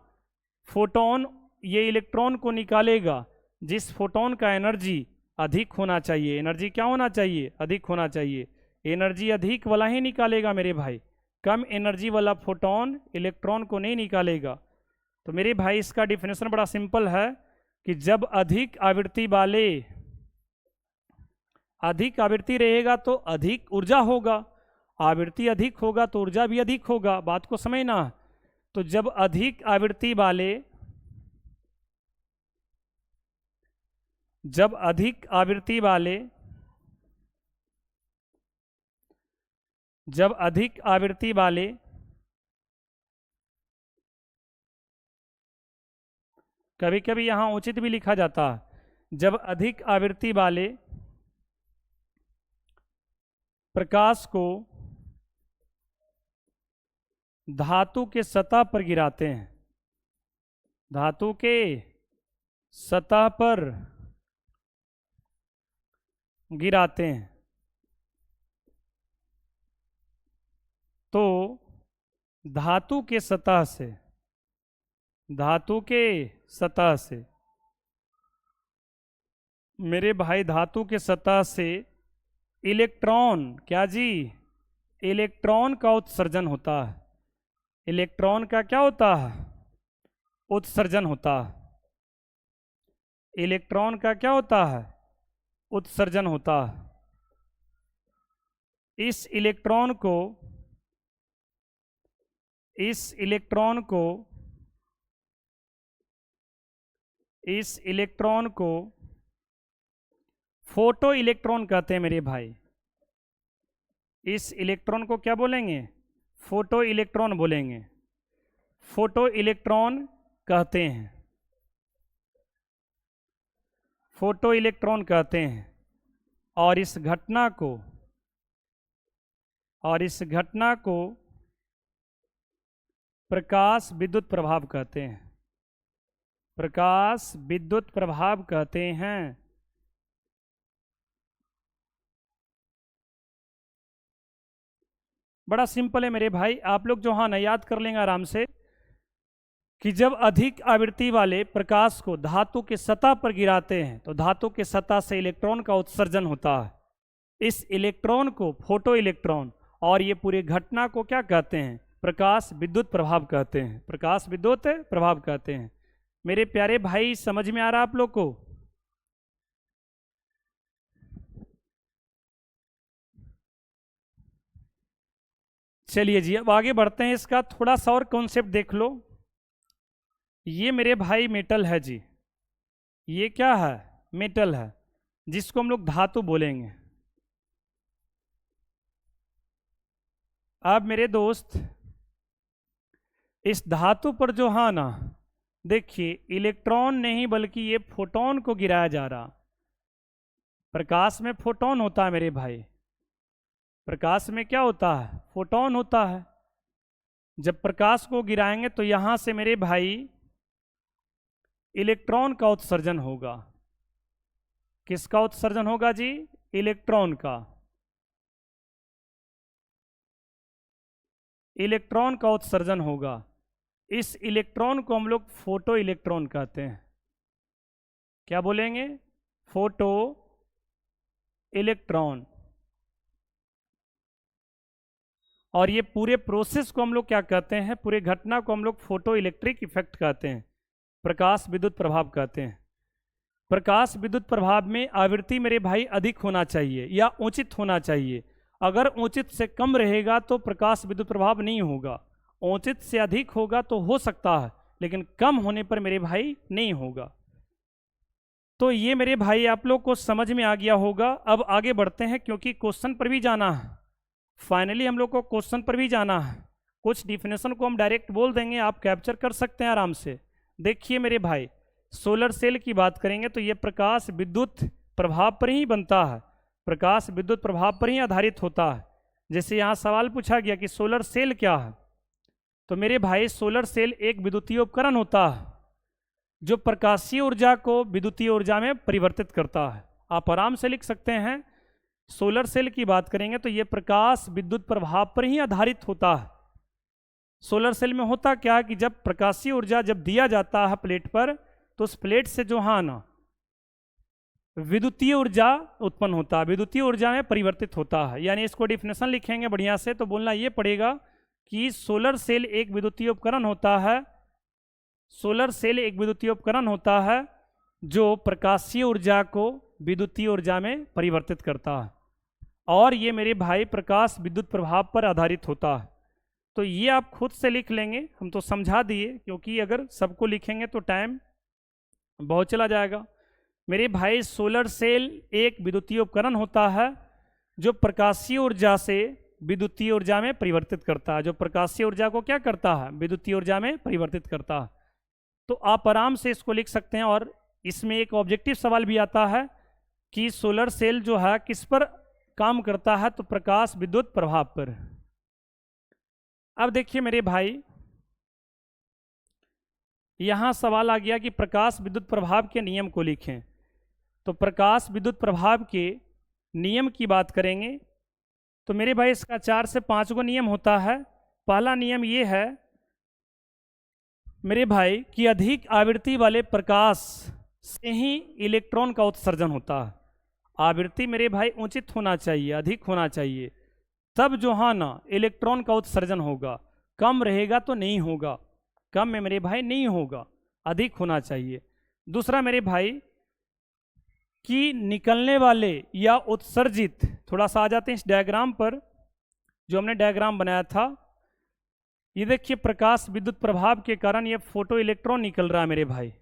Speaker 1: फोटोन, ये इलेक्ट्रॉन को निकालेगा जिस फोटोन का एनर्जी अधिक होना चाहिए। एनर्जी क्या होना चाहिए, अधिक होना चाहिए। एनर्जी अधिक वाला ही निकालेगा मेरे भाई, कम एनर्जी वाला फोटोन इलेक्ट्रॉन को नहीं निकालेगा। तो मेरे भाई इसका डिफिनेशन बड़ा सिंपल है कि जब अधिक आवृत्ति वाले, अधिक आवृत्ति रहेगा तो अधिक ऊर्जा होगा, आवृत्ति अधिक होगा तो ऊर्जा भी अधिक होगा। बात को समझना। तो जब अधिक आवृत्ति वाले, जब अधिक आवृत्ति वाले, जब अधिक आवृत्ति वाले कभी कभी यहां उचित भी लिखा जाता है, जब अधिक आवृत्ति वाले प्रकाश को धातु के सतह पर गिराते हैं, धातु के सतह पर गिराते हैं, तो धातु के सतह से, धातु के सतह से मेरे भाई, धातु के सतह से इलेक्ट्रॉन, क्या जी, इलेक्ट्रॉन का उत्सर्जन होता है। इलेक्ट्रॉन का क्या होता है, उत्सर्जन होता है। इलेक्ट्रॉन का क्या होता है, उत्सर्जन होता है। इस इलेक्ट्रॉन को, इस इलेक्ट्रॉन को, इस इलेक्ट्रॉन को फोटो इलेक्ट्रॉन कहते हैं मेरे भाई। इस इलेक्ट्रॉन को क्या बोलेंगे, फोटो इलेक्ट्रॉन बोलेंगे, फोटो इलेक्ट्रॉन कहते हैं, फोटो इलेक्ट्रॉन कहते हैं। और इस घटना को, और इस घटना को प्रकाश विद्युत प्रभाव कहते हैं, प्रकाश विद्युत प्रभाव कहते हैं। बड़ा सिंपल है मेरे भाई, आप लोग जो हाँ ना याद कर लेंगे आराम से कि जब अधिक आवृत्ति वाले प्रकाश को धातु के सतह पर गिराते हैं तो धातु के सतह से इलेक्ट्रॉन का उत्सर्जन होता है। इस इलेक्ट्रॉन को फोटो इलेक्ट्रॉन, और ये पूरी घटना को क्या कहते हैं, प्रकाश विद्युत प्रभाव कहते हैं, प्रकाश विद्युत प्रभाव कहते हैं। मेरे प्यारे भाई समझ में आ रहा आप लोग को? चलिए जी अब आगे बढ़ते हैं, इसका थोड़ा सा और कॉन्सेप्ट देख लो। ये मेरे भाई मेटल है जी, ये क्या है, मेटल है, जिसको हम लोग धातु बोलेंगे। अब मेरे दोस्त इस धातु पर जो है ना, देखिए इलेक्ट्रॉन नहीं बल्कि ये फोटोन को गिराया जा रहा। प्रकाश में फोटोन होता है मेरे भाई, प्रकाश में क्या होता है, फोटोन होता है। जब प्रकाश को गिराएंगे तो यहां से मेरे भाई इलेक्ट्रॉन का उत्सर्जन होगा। किसका उत्सर्जन होगा जी, इलेक्ट्रॉन का, इलेक्ट्रॉन का उत्सर्जन होगा। इस इलेक्ट्रॉन को हम लोग फोटो इलेक्ट्रॉन कहते हैं। क्या बोलेंगे, फोटो इलेक्ट्रॉन। और ये पूरे प्रोसेस को हम लोग क्या कहते हैं, पूरे घटना को हम लोग फोटो इलेक्ट्रिक इफेक्ट कहते हैं, प्रकाश विद्युत प्रभाव कहते हैं। प्रकाश विद्युत प्रभाव में आवृत्ति मेरे भाई अधिक होना चाहिए या उचित होना चाहिए। अगर उचित से कम रहेगा तो प्रकाश विद्युत प्रभाव नहीं होगा, उचित से अधिक होगा तो हो सकता है, लेकिन कम होने पर मेरे भाई नहीं होगा। तो ये मेरे भाई आप लोग को समझ में आ गया होगा। अब आगे बढ़ते हैं, क्योंकि क्वेश्चन पर भी जाना है। फाइनली हम लोग को क्वेश्चन पर भी जाना है। कुछ डिफिनेशन को हम डायरेक्ट बोल देंगे, आप कैप्चर कर सकते हैं आराम से। देखिए मेरे भाई, सोलर सेल की बात करेंगे तो ये प्रकाश विद्युत प्रभाव पर ही बनता है, प्रकाश विद्युत प्रभाव पर ही आधारित होता है। जैसे यहाँ सवाल पूछा गया कि सोलर सेल क्या है, तो मेरे भाई सोलर सेल एक विद्युतीय उपकरण होता है जो प्रकाशीय ऊर्जा को विद्युतीय ऊर्जा में परिवर्तित करता है। आप आराम से लिख सकते हैं, सोलर सेल की बात करेंगे तो ये प्रकाश विद्युत प्रभाव पर ही आधारित होता है। सोलर सेल में होता क्या है कि जब प्रकाशीय ऊर्जा जब दिया जाता है प्लेट पर, तो उस प्लेट से जो है ना विद्युतीय ऊर्जा उत्पन्न होता है, विद्युतीय ऊर्जा में परिवर्तित होता है। यानी इसको डिफिनेशन लिखेंगे बढ़िया से तो बोलना ये पड़ेगा कि सोलर सेल एक विद्युतीय उपकरण होता है, सोलर सेल एक विद्युतीय उपकरण होता है जो प्रकाशीय ऊर्जा को विद्युतीय ऊर्जा में परिवर्तित करता है, और ये मेरे भाई प्रकाश विद्युत प्रभाव पर आधारित होता है। तो ये आप खुद से लिख लेंगे, हम तो समझा दिए, क्योंकि अगर सबको लिखेंगे तो टाइम बहुत चला जाएगा। मेरे भाई सोलर सेल एक विद्युतीय उपकरण होता है जो प्रकाशीय ऊर्जा से विद्युतीय ऊर्जा में परिवर्तित करता है, जो प्रकाशीय ऊर्जा को क्या करता है, विद्युतीय ऊर्जा में परिवर्तित करता है। तो आप आराम से इसको लिख सकते हैं। और इसमें एक ऑब्जेक्टिव सवाल भी आता है कि सोलर सेल जो है किस पर काम करता है, तो प्रकाश विद्युत प्रभाव पर। अब देखिए मेरे भाई, यहां सवाल आ गया कि प्रकाश विद्युत प्रभाव के नियम को लिखें। तो प्रकाश विद्युत प्रभाव के नियम की बात करेंगे तो मेरे भाई इसका 4 से 5 गो नियम होता है। पहला नियम ये है मेरे भाई कि अधिक आवृत्ति वाले प्रकाश से ही इलेक्ट्रॉन का उत्सर्जन होता है। आवृत्ति मेरे भाई उचित होना चाहिए, अधिक होना चाहिए, तब जो है ना इलेक्ट्रॉन का उत्सर्जन होगा। कम रहेगा तो नहीं होगा, कम में मेरे भाई नहीं होगा, अधिक होना चाहिए। दूसरा मेरे भाई कि निकलने वाले या उत्सर्जित, थोड़ा सा आ जाते हैं इस डायग्राम पर जो हमने डायग्राम बनाया था। ये देखिए प्रकाश विद्युत प्रभाव के कारण ये फोटो इलेक्ट्रॉन निकल रहा है मेरे भाई।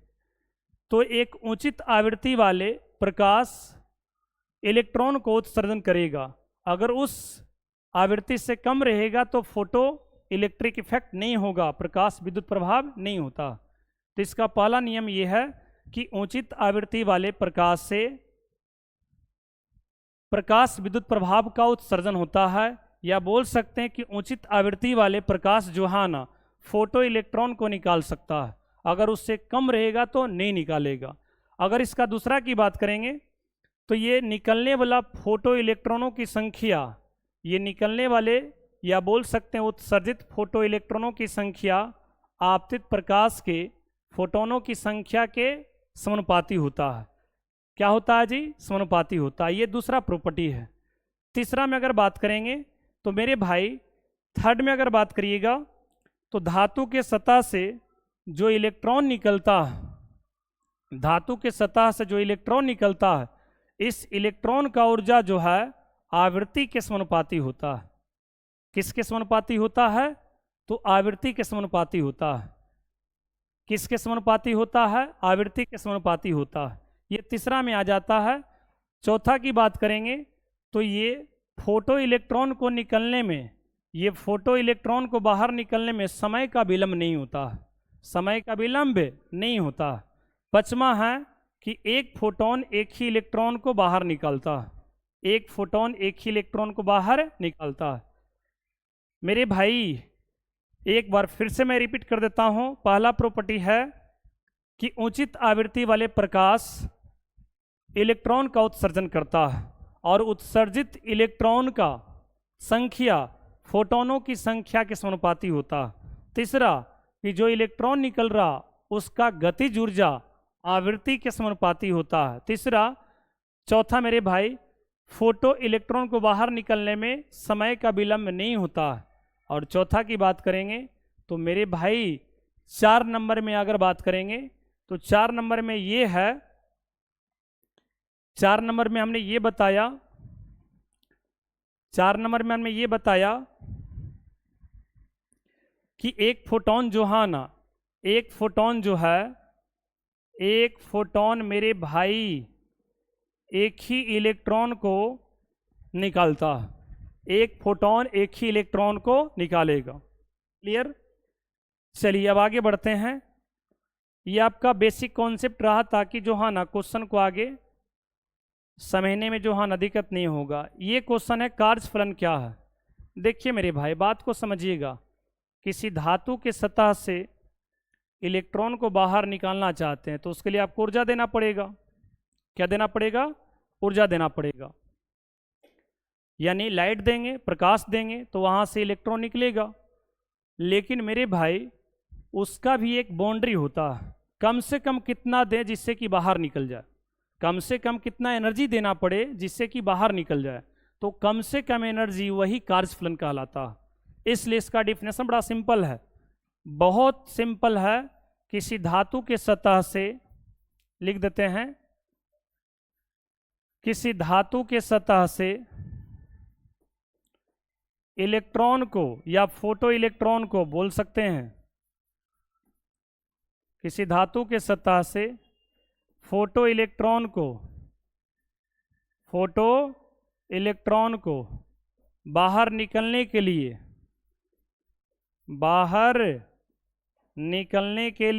Speaker 1: तो एक उचित आवृत्ति वाले प्रकाश इलेक्ट्रॉन को उत्सर्जन करेगा, अगर उस आवृत्ति से कम रहेगा तो फोटो इलेक्ट्रिक इफेक्ट नहीं होगा, प्रकाश विद्युत प्रभाव नहीं होता। तो इसका पहला नियम यह है कि उचित आवृत्ति वाले प्रकाश से प्रकाश विद्युत प्रभाव का उत्सर्जन होता है, या बोल सकते हैं कि उचित आवृत्ति वाले प्रकाश जो है ना फोटो इलेक्ट्रॉन को निकाल सकता है, अगर उससे कम रहेगा तो नहीं निकालेगा। अगर इसका दूसरा की बात करेंगे तो ये निकलने वाला फोटो इलेक्ट्रॉनों की संख्या, ये निकलने वाले या बोल सकते हैं उत्सर्जित फोटो इलेक्ट्रॉनों की संख्या आपतित प्रकाश के फोटोनों की संख्या के समानुपाती होता है। क्या होता है जी? समानुपाती होता है। ये दूसरा प्रॉपर्टी है। तीसरा में अगर बात करेंगे तो मेरे भाई थर्ड में अगर बात करिएगा तो धातु के सतह से जो इलेक्ट्रॉन निकलता है, धातु के सतह से जो इलेक्ट्रॉन निकलता है, इस इलेक्ट्रॉन का ऊर्जा जो है आवृत्ति के समानुपाती होता है। किसके समानुपाती होता है? तो आवृत्ति के समानुपाती होता है। किसके समानुपाती होता है? आवृत्ति के समानुपाती होता है। ये तीसरा में आ जाता है। चौथा की बात करेंगे तो ये फोटो इलेक्ट्रॉन को निकलने में, ये फोटो इलेक्ट्रॉन को बाहर निकलने में समय का विलंब नहीं होता है, समय का विलंब नहीं होता है। पांचवा है कि एक फोटोन एक ही इलेक्ट्रॉन को बाहर निकालता है, एक फोटोन एक ही इलेक्ट्रॉन को बाहर निकालता है। मेरे भाई एक बार फिर से मैं रिपीट कर देता हूं। पहला प्रॉपर्टी है कि उचित आवृत्ति वाले प्रकाश इलेक्ट्रॉन का उत्सर्जन करता है और उत्सर्जित इलेक्ट्रॉन का संख्या फोटोनों की संख्या के समानुपाती होता है। तीसरा कि जो इलेक्ट्रॉन निकल रहा उसका गतिज ऊर्जा आवृत्ति के समानुपाती होता है। तीसरा, चौथा मेरे भाई फोटो इलेक्ट्रॉन को बाहर निकलने में समय का विलंब नहीं होता है। और चौथा की बात करेंगे तो मेरे भाई 4 नंबर में अगर बात करेंगे तो 4 नंबर में ये है, 4 नंबर में हमने ये बताया, 4 नंबर में हमने ये बताया कि एक फोटोन जो है ना एक फोटॉन जो है, एक फोटॉन मेरे भाई एक ही इलेक्ट्रॉन को निकालता है। एक फोटॉन एक ही इलेक्ट्रॉन को निकालेगा। क्लियर? चलिए अब आगे बढ़ते हैं। ये आपका बेसिक कॉन्सेप्ट रहा, ताकि जो हाँ ना क्वेश्चन को आगे समझने में जो हाँ ना दिक्कत नहीं होगा। ये क्वेश्चन है कार्य फलन क्या है। देखिए मेरे भाई, बात को समझिएगा। किसी धातु के सतह से इलेक्ट्रॉन को बाहर निकालना चाहते हैं तो उसके लिए आपको ऊर्जा देना पड़ेगा। क्या देना पड़ेगा? ऊर्जा देना पड़ेगा। यानी लाइट देंगे, प्रकाश देंगे तो वहाँ से इलेक्ट्रॉन निकलेगा। लेकिन मेरे भाई उसका भी एक बाउंड्री होता है, कम से कम कितना दें जिससे कि बाहर निकल जाए, कम से कम कितना एनर्जी देना पड़े जिससे कि बाहर निकल जाए। तो कम से कम एनर्जी वही कार्यफलन कहलाता है। इसलिए इसका डिफिनेशन बड़ा सिंपल है, बहुत सिंपल है। किसी धातु के सतह से, लिख देते हैं, किसी धातु के सतह से इलेक्ट्रॉन को या फोटो इलेक्ट्रॉन को बोल सकते हैं, किसी धातु के सतह से फोटो इलेक्ट्रॉन को बाहर निकलने के लिए, बाहर निकलने के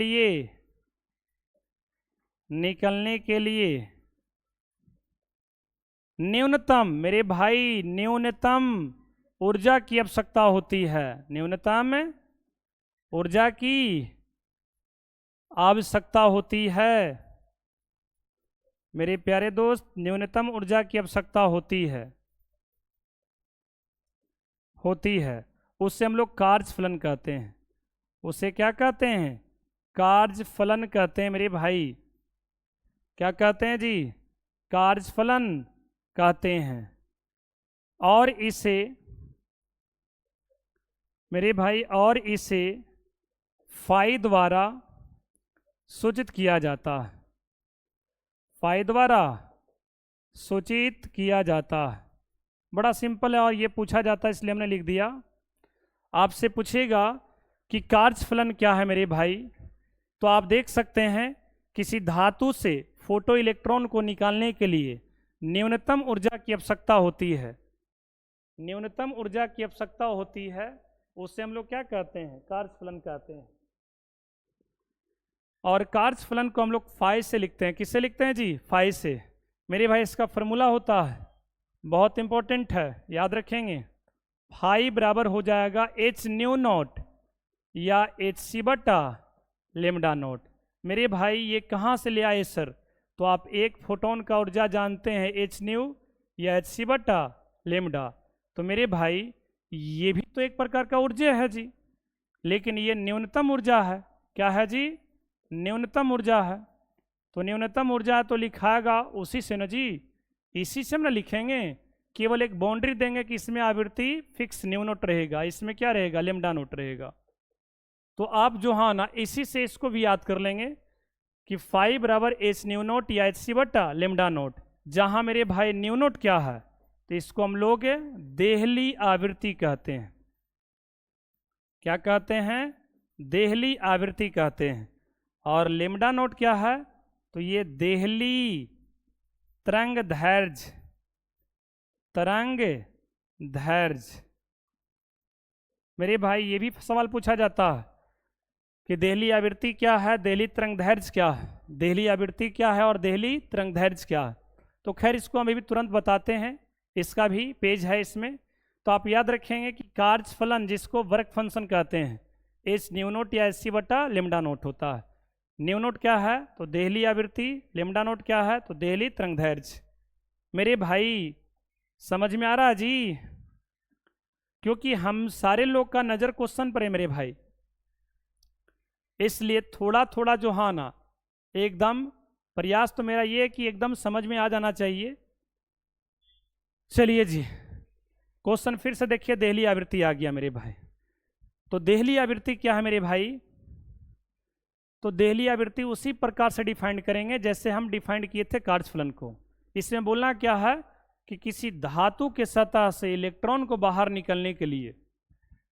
Speaker 1: लिए न्यूनतम, मेरे भाई न्यूनतम ऊर्जा की आवश्यकता होती है। न्यूनतम ऊर्जा की आवश्यकता होती है मेरे प्यारे दोस्त, न्यूनतम ऊर्जा की आवश्यकता होती है। उससे हम लोग कार्यफलन कहते हैं। उसे क्या कहते हैं? कार्यफलन कहते हैं मेरे भाई। क्या कहते हैं जी? कार्यफलन कहते हैं। और इसे मेरे भाई, और इसे फाई द्वारा सूचित किया जाता है। फाई द्वारा सूचित किया जाता है। बड़ा सिंपल है और ये पूछा जाता है इसलिए हमने लिख दिया। आपसे पूछेगा कि कार्यफलन क्या है मेरे भाई, तो आप देख सकते हैं किसी धातु से फोटो इलेक्ट्रॉन को निकालने के लिए न्यूनतम ऊर्जा की आवश्यकता होती है। न्यूनतम ऊर्जा की आवश्यकता होती है, उससे हम लोग क्या कहते हैं? कार्यफलन कहते हैं। और कार्यफलन को हम लोग फाई से लिखते हैं। किससे लिखते हैं जी? फाई से। मेरे भाई इसका फॉर्मूला होता है, बहुत इंपॉर्टेंट है, याद रखेंगे। फाई बराबर हो जाएगा एच न्यू नॉट या एच सी बटा लेमडा नॉट। मेरे भाई ये कहाँ से ले आए सर? तो आप एक फोटोन का ऊर्जा जानते हैं एच न्यू या एच सी बटा लेमडा। तो मेरे भाई ये भी तो एक प्रकार का ऊर्जा है जी, लेकिन ये न्यूनतम ऊर्जा है। क्या है जी? न्यूनतम ऊर्जा है। तो न्यूनतम ऊर्जा तो लिखाएगा उसी से ना जी, इसी से हम ना लिखेंगे। केवल एक बाउंड्री देंगे कि इसमें आवृत्ति फिक्स न्यू नोट रहेगा, इसमें क्या रहेगा? लेमडा नोट रहेगा। तो आप जो हाँ ना इसी से इसको भी याद कर लेंगे कि फाई बराबर एच न्यू नोट या एच सी बटा लेमडा नोट। जहाँ मेरे भाई न्यू नोट क्या है, तो इसको हम लोग देहली आवृत्ति कहते हैं। क्या कहते हैं? देहली आवृत्ति कहते हैं। और लेमडा नोट क्या है? तो ये देहली तरंग दैर्घ्य, तरंग दैर्घ्य। मेरे भाई ये भी सवाल पूछा जाता है कि देहली आवृत्ति क्या है, देहली तरंग दैर्घ्य क्या है, देहली आवृत्ति क्या है और देहली तरंग दैर्घ्य क्या है। तो खैर इसको हम अभी तुरंत बताते हैं, इसका भी पेज है इसमें। तो आप याद रखेंगे कि कार्यफलन जिसको वर्क फंक्शन कहते हैं, एच न्यू नोट या एच सी बटा लेमडा नोट होता है। न्यू नोट क्या है? तो देहली आवृत्ति। लेमडा नोट क्या है? तो देहली तरंग दैर्घ्य। मेरे भाई समझ में आ रहा जी? क्योंकि हम सारे लोग का नज़र क्वेश्चन पर है मेरे भाई, इसलिए थोड़ा थोड़ा जो हाँ ना एकदम प्रयास तो मेरा ये है कि एकदम समझ में आ जाना चाहिए। चलिए जी, क्वेश्चन फिर से देखिए। देहली आवृत्ति आ गया मेरे भाई। तो देहली आवृत्ति क्या है मेरे भाई? तो देहली आवृत्ति उसी प्रकार से डिफाइन करेंगे जैसे हम डिफाइन किए थे कार्यफलन को। इसमें बोलना क्या है कि किसी धातु के सतह से इलेक्ट्रॉन को बाहर निकलने के लिए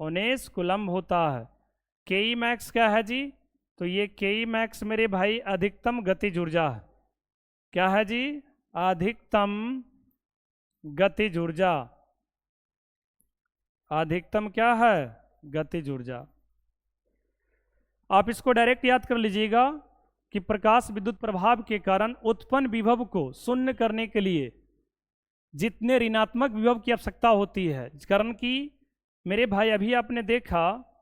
Speaker 1: 19 कूलम्ब होता है। के ई मैक्स क्या है जी? तो ये के ई मैक्स मेरे भाई अधिकतम गतिज ऊर्जा है। क्या है जी? अधिकतम गतिज ऊर्जा। अधिकतम क्या है? गतिज ऊर्जा। आप इसको डायरेक्ट याद कर लीजिएगा कि प्रकाश विद्युत प्रभाव के कारण उत्पन्न विभव को शून्य करने के लिए जितने ऋणात्मक विभव की आवश्यकता होती है, कारण कि मेरे भाई अभी आपने देखा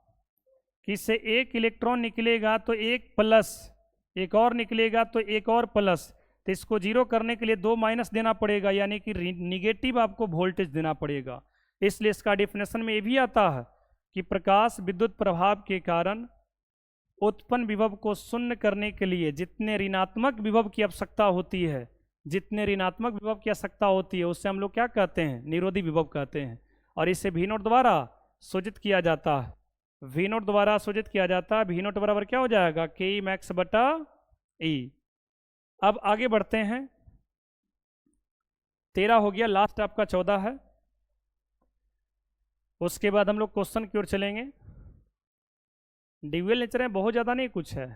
Speaker 1: कि इससे एक इलेक्ट्रॉन निकलेगा तो एक प्लस, एक और निकलेगा तो एक और प्लस, तो इसको जीरो करने के लिए 2 माइनस देना पड़ेगा, यानी कि निगेटिव आपको वोल्टेज देना पड़ेगा। इसलिए इसका डेफिनेशन में ये भी आता है कि प्रकाश विद्युत प्रभाव के कारण उत्पन्न विभव को शून्य करने के लिए जितने ऋणात्मक विभव की आवश्यकता होती है, जितने ऋणात्मक विभव की आवश्यकता होती है उससे हम लोग क्या कहते हैं? निरोधी विभव कहते हैं। और इसे V नोट द्वारा सूचित किया जाता है। V नोट द्वारा सूचित किया जाता है। V नोट बराबर क्या हो जाएगा? के ई मैक्स बटा ई। अब आगे बढ़ते हैं। 13 हो गया, लास्ट आपका 14 है। उसके बाद हम लोग क्वेश्चन की ओर चलेंगे। ड्यूअल नेचर है, बहुत ज़्यादा नहीं कुछ है,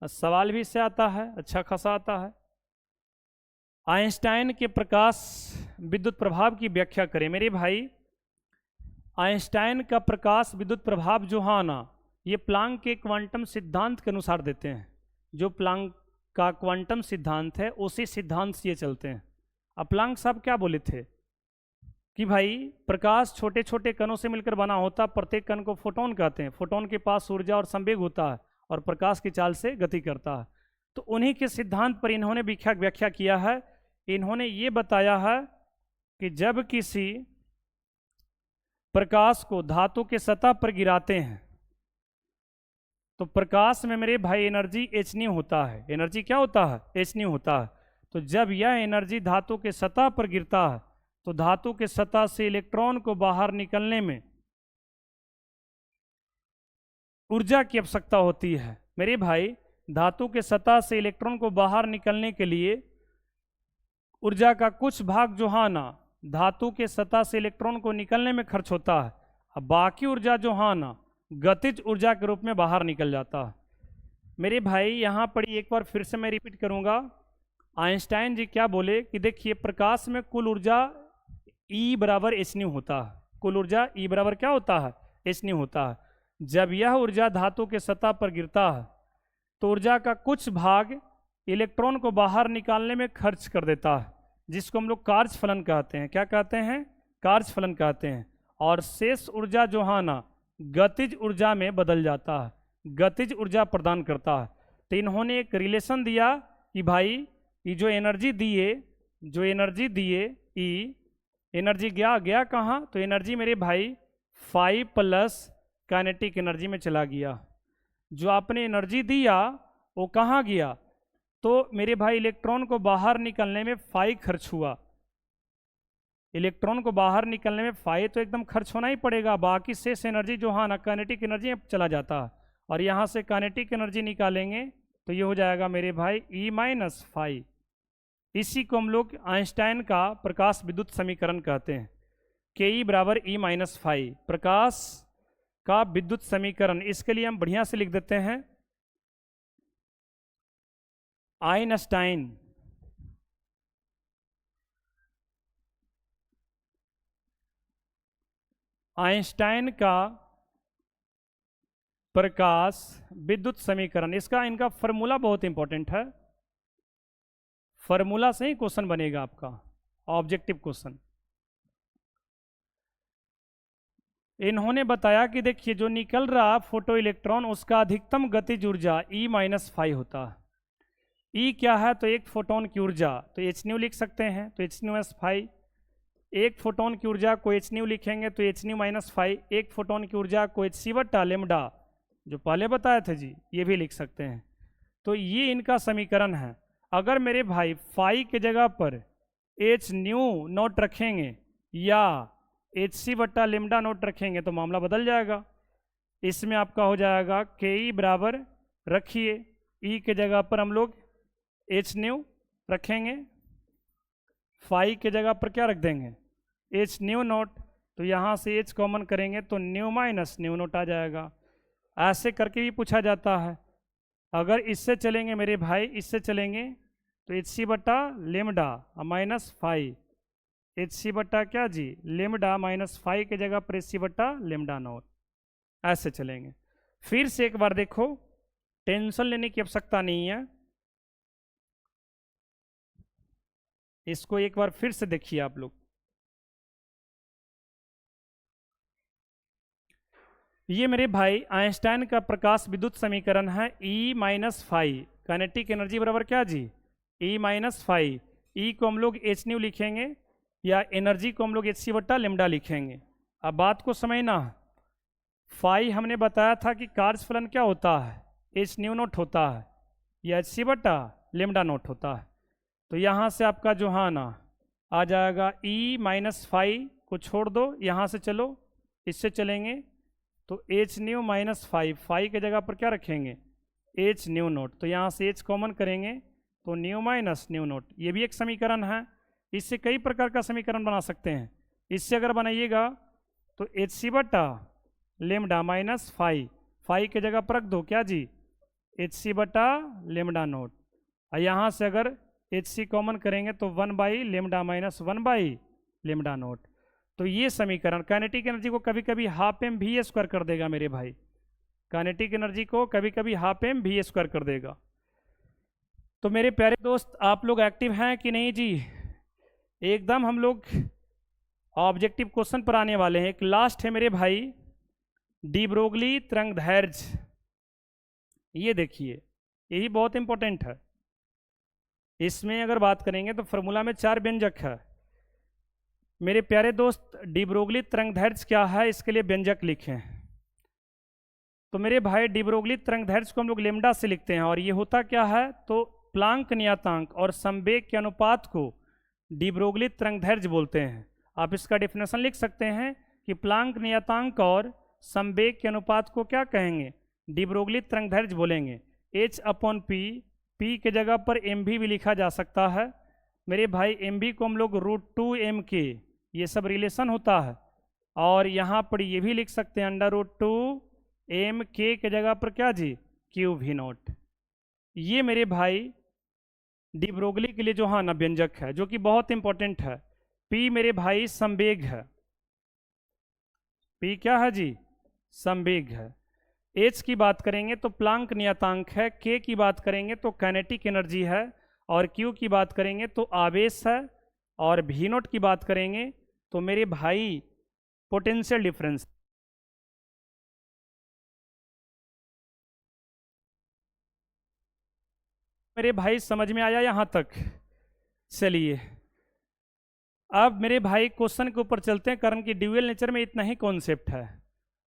Speaker 1: सवाल भी इससे आता है, अच्छा खासा आता है। आइंस्टाइन के प्रकाश विद्युत प्रभाव की व्याख्या करें। मेरे भाई आइंस्टाइन का प्रकाश विद्युत प्रभाव जो है ना, ये प्लांक के क्वांटम सिद्धांत के अनुसार देते हैं। जो प्लांक का क्वांटम सिद्धांत है उसी सिद्धांत से ये चलते हैं। अब प्लांक साहब क्या बोले थे कि भाई प्रकाश छोटे छोटे कणों से मिलकर बना होता, प्रत्येक कण को फोटोन कहते हैं। फोटोन के पास ऊर्जा और संवेग होता है और प्रकाश की चाल से गति करता है। तो उन्हीं के सिद्धांत पर इन्होंने व्याख्या किया है। इन्होंने ये बताया है कि जब किसी प्रकाश को धातु के सतह पर गिराते हैं तो प्रकाश में मेरे भाई एनर्जी एच न्यू होता है। एनर्जी क्या होता है? एच न्यू होता है। तो जब यह एनर्जी धातु के सतह पर गिरता है तो धातु के सतह से इलेक्ट्रॉन को बाहर निकलने में ऊर्जा की आवश्यकता होती है। मेरे भाई धातु के सतह से इलेक्ट्रॉन को बाहर निकलने के लिए ऊर्जा का कुछ भाग जो है ना धातु के सतह से इलेक्ट्रॉन को निकलने में खर्च होता है, अब बाकी ऊर्जा जो है ना गतिज ऊर्जा के रूप में बाहर निकल जाता है। मेरे भाई यहाँ पर एक बार फिर से मैं रिपीट करूँगा। आइंस्टाइन जी क्या बोले कि देखिए प्रकाश में कुल ऊर्जा E बराबर एच न्यू होता है। कुल ऊर्जा E बराबर क्या होता है? एच न्यू होता है। जब यह ऊर्जा धातु के सतह पर गिरता है तो ऊर्जा का कुछ भाग इलेक्ट्रॉन को बाहर निकालने में खर्च कर देता है, जिसको हम लोग कार्यफलन कहते हैं। क्या कहते हैं? कार्यफलन कहते हैं। और शेष ऊर्जा जो है ना गतिज ऊर्जा में बदल जाता है, गतिज ऊर्जा प्रदान करता है। तो इन्होंने एक रिलेशन दिया कि भाई ये जो एनर्जी दिए ई एनर्जी गया कहाँ? तो एनर्जी मेरे भाई 5 प्लस काइनेटिक एनर्जी में चला गया। जो आपने एनर्जी दिया वो कहाँ गया? तो मेरे भाई इलेक्ट्रॉन को बाहर निकलने में 5 खर्च हुआ। इलेक्ट्रॉन को बाहर निकलने में 5 तो एकदम खर्च होना ही पड़ेगा, बाकी शेष एनर्जी जो है ना काइनेटिक एनर्जी में चला जाता है। और यहाँ से काइनेटिक एनर्जी निकालेंगे तो ये हो जाएगा मेरे भाई E माइनस 5। इसी को हम लोग आइंस्टाइन का प्रकाश विद्युत समीकरण कहते हैं। के ई बराबर E माइनस 5 प्रकाश का विद्युत समीकरण। इसके लिए हम बढ़िया से लिख देते हैं आइंस्टाइन का प्रकाश विद्युत समीकरण। इनका फॉर्मूला बहुत इंपॉर्टेंट है, फॉर्मूला से ही क्वेश्चन बनेगा आपका ऑब्जेक्टिव क्वेश्चन। इन्होंने बताया कि देखिए जो निकल रहा फोटो इलेक्ट्रॉन उसका अधिकतम गतिज ऊर्जा E माइनस 5 होता है। E क्या है? तो एक फोटोन की ऊर्जा, तो एच न्यू लिख सकते हैं, तो एच न्यू माइनस 5। एक फोटोन की ऊर्जा को एच न्यू लिखेंगे तो एच न्यू माइनस 5। एक फोटोन की ऊर्जा को एच सी बटा लेमडा जो पहले बताए थे जी, ये भी लिख सकते हैं। तो ये इनका समीकरण है। अगर मेरे भाई 5 के जगह पर एच न्यू नोट रखेंगे या एच सी बटा लेमडा नोट रखेंगे तो मामला बदल जाएगा। इसमें आपका हो जाएगा के ई बराबर रखिए ई के जगह पर हम लोग एच न्यू रखेंगे, 5 के जगह पर क्या रख देंगे? H new note. तो यहाँ से एच कॉमन करेंगे तो न्यू माइनस न्यू नोट आ जाएगा। ऐसे करके भी पूछा जाता है। अगर इससे चलेंगे मेरे भाई, इससे चलेंगे तो एच सी बटा lambda minus five, H C बटा क्या जी लेमडा माइनस फाइव की जगह पर एच सी बटा लेमडा नॉट, ऐसे चलेंगे। फिर से एक बार देखो, टेंशन लेने की आवश्यकता नहीं है, इसको एक बार फिर से देखिए आप लोग। ये मेरे भाई आइंस्टाइन का प्रकाश विद्युत समीकरण है। E minus five kinetic energy बराबर क्या जी E माइनस फाइव। ई को हम लोग एच न्यू लिखेंगे या एनर्जी को हम लोग एच सी बट्टा लेमडा लिखेंगे। अब बात को समझना, फाइव हमने बताया था कि कार्य फलन क्या होता है, एच न्यू नोट होता है या एच सी बट्टा लेमडा नोट होता है। तो यहाँ से आपका जो है ना आ जाएगा E माइनस फाइव को छोड़ दो, यहाँ से चलो इससे चलेंगे तो H new minus five, five की जगह पर क्या रखेंगे एच न्यू नोट, तो यहाँ से एच कॉमन करेंगे तो न्यू माइनस न्यू नोट। ये भी एक समीकरण है, इससे कई प्रकार का समीकरण बना सकते हैं। इससे अगर बनाइएगा तो एच सी बटा लेमडा माइनस फाइव, फाइव की जगह पर रख दो क्या जी एच सी बटा लेमडा नोट, और यहाँ से अगर एच सी कॉमन करेंगे तो one by lambda minus one by lambda note. तो ये समीकरण काइनेटिक एनर्जी को कभी कभी हाफ एम वी स्क्वायर कर देगा मेरे भाई, काइनेटिक एनर्जी को कभी कभी हाफ एम वी स्क्वायर कर देगा। तो मेरे प्यारे दोस्त आप लोग एक्टिव हैं कि नहीं जी? एकदम हम लोग ऑब्जेक्टिव क्वेश्चन पर आने वाले हैं। एक लास्ट है मेरे भाई डी ब्रोगली तरंगदैर्घ्य, ये देखिए यही बहुत इंपॉर्टेंट है। इसमें अगर बात करेंगे तो फॉर्मूला में 4 व्यंजक है मेरे प्यारे दोस्त। डी ब्रोगली तरंगदैर्घ्य क्या है, इसके लिए व्यंजक लिखें। तो मेरे भाई डी ब्रोगली तरंगदैर्घ्य को हम लोग लेमडा से लिखते हैं, और ये होता क्या है तो प्लांक नियतांक और संवेग के अनुपात को डी ब्रोगली तरंगदैर्घ्य बोलते हैं। आप इसका डेफिनेशन लिख सकते हैं कि प्लांक नियतांक और संवेग के अनुपात को क्या कहेंगे डी ब्रोगली तरंगदैर्घ्य बोलेंगे। एच अपॉन पी, पी के जगह पर एम भी लिखा जा सकता है मेरे भाई। एम भी को हम लोग √2 एम के, ये सब रिलेशन होता है, और यहाँ पर ये भी लिख सकते हैं √2 एम के जगह पर क्या जी क्यू वी नॉट। ये मेरे भाई डी ब्रोगली के लिए जो हाँ ना व्यंजक है जो कि बहुत इंपॉर्टेंट है। पी मेरे भाई संवेग है, पी क्या है जी संवेग है। एच की बात करेंगे तो प्लांक नियतांक है, के की बात करेंगे तो काइनेटिक एनर्जी है, और क्यू की बात करेंगे तो आवेश है, और वी नॉट की बात करेंगे तो मेरे भाई पोटेंशियल डिफरेंस। मेरे भाई समझ में आया यहाँ तक? चलिए अब मेरे भाई क्वेश्चन के ऊपर चलते हैं, कारण कि ड्यूअल नेचर में इतना ही कॉन्सेप्ट है।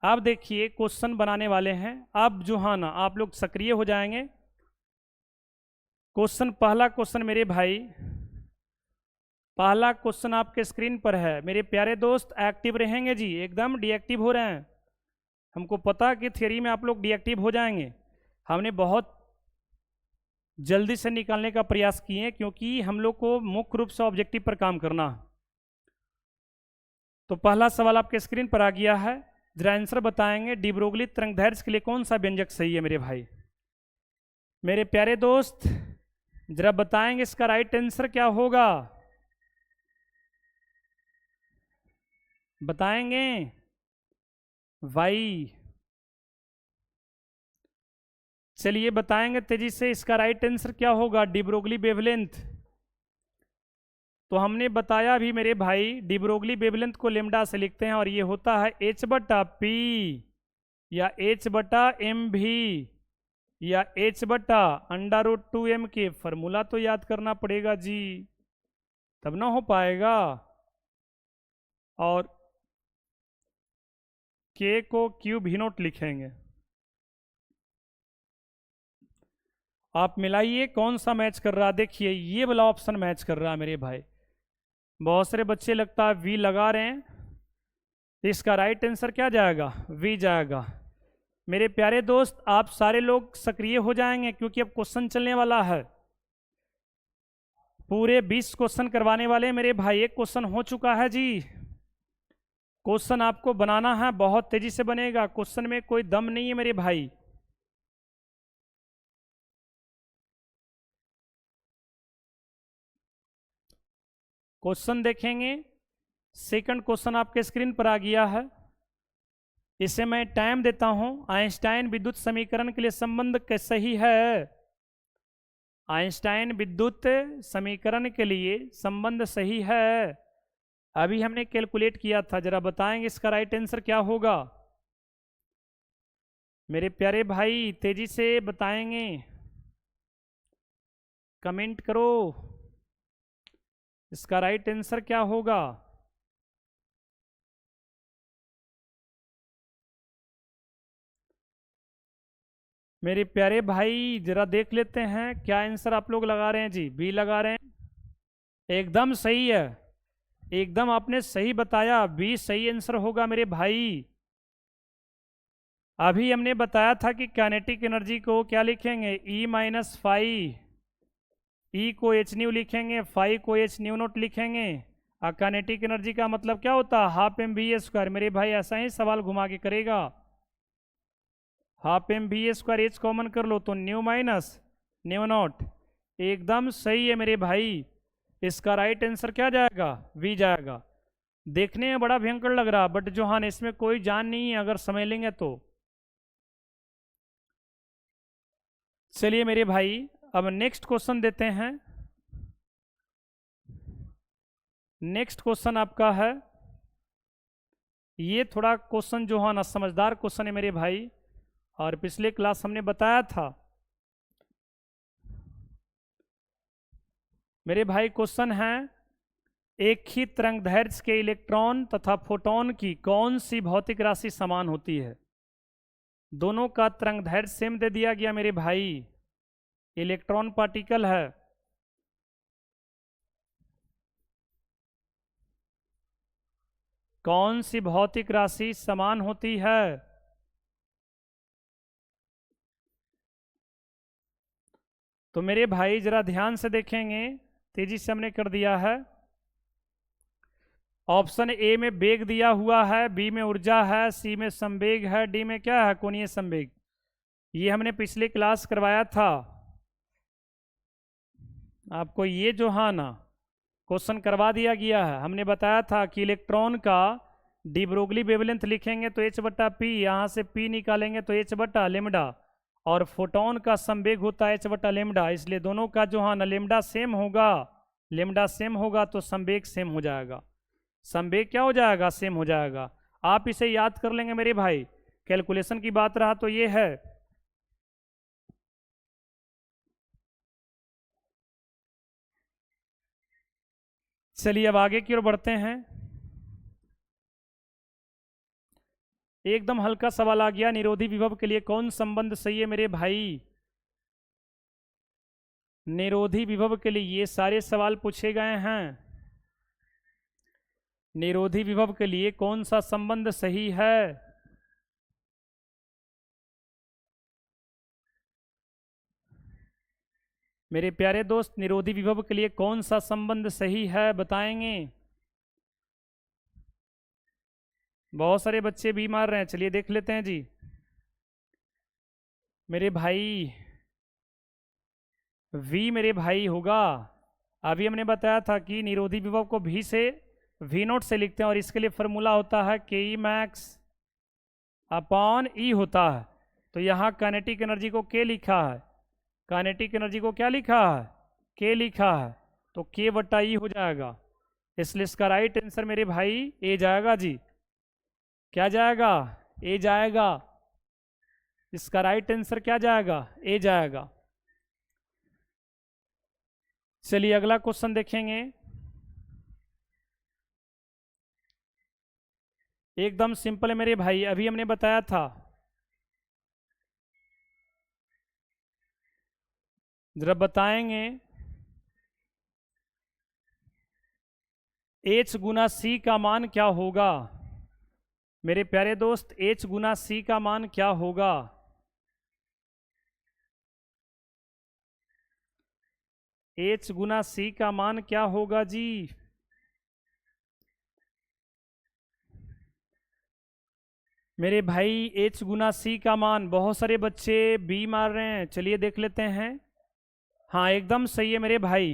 Speaker 1: आप देखिए क्वेश्चन बनाने वाले हैं, अब जो है ना आप लोग सक्रिय हो जाएंगे। क्वेश्चन, पहला क्वेश्चन मेरे भाई, पहला क्वेश्चन आपके स्क्रीन पर है। मेरे प्यारे दोस्त एक्टिव रहेंगे जी, एकदम डीएक्टिव हो रहे हैं। हमको पता कि थियरी में आप लोग डीएक्टिव हो जाएंगे, हमने बहुत जल्दी से निकालने का प्रयास किए क्योंकि हम लोग को मुख्य रूप से ऑब्जेक्टिव पर काम करना। तो पहला सवाल आपके स्क्रीन पर आ गया है, जरा आंसर बताएंगे डी ब्रोगली तरंगदैर्घ्य के लिए कौन सा व्यंजक सही है मेरे भाई। मेरे प्यारे दोस्त जरा बताएंगे इसका राइट आंसर क्या होगा, बताएंगे वाई। चलिए बताएंगे तेजी से इसका राइट आंसर क्या होगा डी ब्रोगली वेवलेंथ। तो हमने बताया भी मेरे भाई डी ब्रोगली वेवलेंथ को लेमडा से लिखते हैं, और ये होता है एच बटा पी या एच बटा एम भी या एच बटा √2 एम के। फॉर्मूला तो याद करना पड़ेगा जी, तब ना हो पाएगा। और के को क्यू वी नॉट लिखेंगे। आप मिलाइए कौन सा मैच कर रहा है। देखिए ये वाला ऑप्शन मैच कर रहा है मेरे भाई। बहुत सारे बच्चे लगता है वी लगा रहे हैं, इसका राइट आंसर क्या जाएगा वी जाएगा। मेरे प्यारे दोस्त आप सारे लोग सक्रिय हो जाएंगे क्योंकि अब क्वेश्चन चलने वाला है। पूरे 20 क्वेश्चन करवाने वाले मेरे भाई, एक क्वेश्चन हो चुका है जी, क्वेश्चन आपको बनाना है, बहुत तेजी से बनेगा, क्वेश्चन में कोई दम नहीं है मेरे भाई। क्वेश्चन देखेंगे, सेकंड क्वेश्चन आपके स्क्रीन पर आ गया है। इसे मैं टाइम देता हूं। आइंस्टाइन विद्युत समीकरण के लिए संबंध सही है। आइंस्टाइन विद्युत समीकरण के लिए संबंध सही है। अभी हमने कैलकुलेट किया था, जरा बताएंगे इसका राइट आंसर क्या होगा? मेरे प्यारे भाई तेजी से बताएंगे, कमेंट करो, इसका राइट आंसर क्या होगा? मेरे प्यारे भाई जरा देख लेते हैं क्या आंसर आप लोग लगा रहे हैं जी। बी लगा रहे हैं, एकदम सही है, एकदम आपने सही बताया, बी सही आंसर होगा मेरे भाई। अभी हमने बताया था कि काइनेटिक एनर्जी को क्या लिखेंगे, ई माइनस फाइव, ई को एच न्यू लिखेंगे, फाइव को एच न्यू नोट लिखेंगे। और काइनेटिक एनर्जी का मतलब क्या होता है, हाफ एम वी स्क्वायर। मेरे भाई ऐसा ही सवाल घुमा के करेगा, half M V square, H common कर लो तो न्यू माइनस न्यू नॉट। एकदम सही है मेरे भाई, इसका राइट आंसर क्या जाएगा, वी जाएगा। देखने में बड़ा भयंकर लग रहा, बट जो हाँ इसमें कोई जान नहीं है अगर समझ लेंगे तो। चलिए मेरे भाई अब नेक्स्ट क्वेश्चन देते हैं। नेक्स्ट क्वेश्चन आपका है, ये थोड़ा क्वेश्चन जो है ना समझदार क्वेश्चन है मेरे भाई, और पिछले क्लास हमने बताया था। मेरे भाई क्वेश्चन है, एक ही तरंगदैर्घ्य के इलेक्ट्रॉन तथा फोटॉन की कौन सी भौतिक राशि समान होती है? दोनों का तरंगदैर्घ्य सेम दे दिया गया मेरे भाई, इलेक्ट्रॉन पार्टिकल है। कौन सी भौतिक राशि समान होती है? तो मेरे भाई जरा ध्यान से देखेंगे, तेजी से हमने कर दिया है। ऑप्शन ए में वेग दिया हुआ है, बी में ऊर्जा है, सी में संवेग है, डी में क्या है, कोणीय संवेग। ये हमने पिछले क्लास करवाया था आपको, ये जो है ना क्वेश्चन करवा दिया गया है। हमने बताया था कि इलेक्ट्रॉन का डी ब्रोगली वेवलेंथ लिखेंगे तो एच बटा पी, यहाँ से पी निकालेंगे तो एच बटा लेमडा, और फोटोन का संवेग होता है एच बटा लेमडा। इसलिए दोनों का जो है ना लेमडा सेम होगा, लेमडा सेम होगा तो संवेग सेम हो जाएगा। संवेग क्या हो जाएगा, सेम हो जाएगा। आप इसे याद कर लेंगे मेरे भाई। कैलकुलेशन की बात रहा तो ये है। चलिए अब आगे की ओर बढ़ते हैं। एकदम हल्का सवाल आ गया, निरोधी विभव के लिए कौन संबंध सही है मेरे भाई? निरोधी विभव के लिए ये सारे सवाल पूछे गए हैं। निरोधी विभव के लिए कौन सा संबंध सही है? मेरे प्यारे दोस्त निरोधी विभव के लिए कौन सा संबंध सही है, बताएंगे? बहुत सारे बच्चे भी मार रहे हैं, चलिए देख लेते हैं जी। मेरे भाई वी मेरे भाई होगा। अभी हमने बताया था कि निरोधी विभव को भी से वी नोट से लिखते हैं, और इसके लिए फॉर्मूला होता है के ई मैक्स अपॉन ई होता है। तो यहाँ काइनेटिक एनर्जी को के लिखा है, काइनेटिक एनर्जी को क्या लिखा है, के लिखा है, तो के बटा ई हो जाएगा। इसलिए इसका राइट आंसर मेरे भाई ए जाएगा जी। क्या जाएगा, ए जाएगा। इसका राइट आंसर क्या जाएगा, ए जाएगा। चलिए अगला क्वेश्चन देखेंगे। एकदम सिंपल है मेरे भाई, अभी हमने बताया था, जरा बताएंगे। H गुना सी का मान क्या होगा? मेरे प्यारे दोस्त H गुना सी का मान क्या होगा? H गुना सी का मान क्या होगा जी? मेरे भाई H गुना C का मान, बहुत सारे बच्चे B मार रहे हैं, चलिए देख लेते हैं। हाँ एकदम सही है मेरे भाई।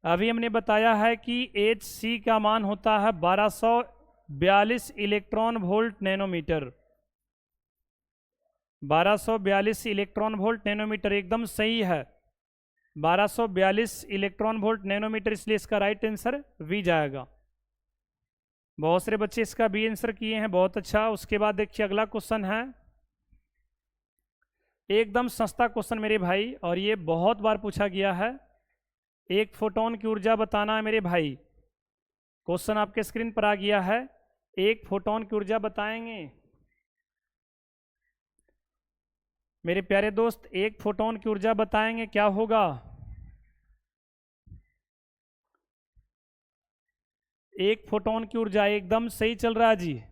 Speaker 1: अभी हमने बताया है कि HC का मान होता है 1242 electron volt nanometre. 1242 electron volt nanometre एकदम सही है। 1242 इलेक्ट्रॉन वोल्ट नैनोमीटर, इसलिए इसका राइट आंसर V जाएगा। बहुत सारे बच्चे इसका बी आंसर किए हैं, बहुत अच्छा। उसके बाद देखिए अगला क्वेश्चन है, एकदम सस्ता क्वेश्चन मेरे भाई, और ये बहुत बार पूछा गया है। एक फोटोन की ऊर्जा बताना है मेरे भाई। क्वेश्चन आपके स्क्रीन पर आ गया है, एक फोटोन की ऊर्जा बताएंगे मेरे प्यारे दोस्त। एक फोटोन की ऊर्जा बताएंगे क्या होगा। एक फोटोन की ऊर्जा, एकदम सही चल रहा है जी।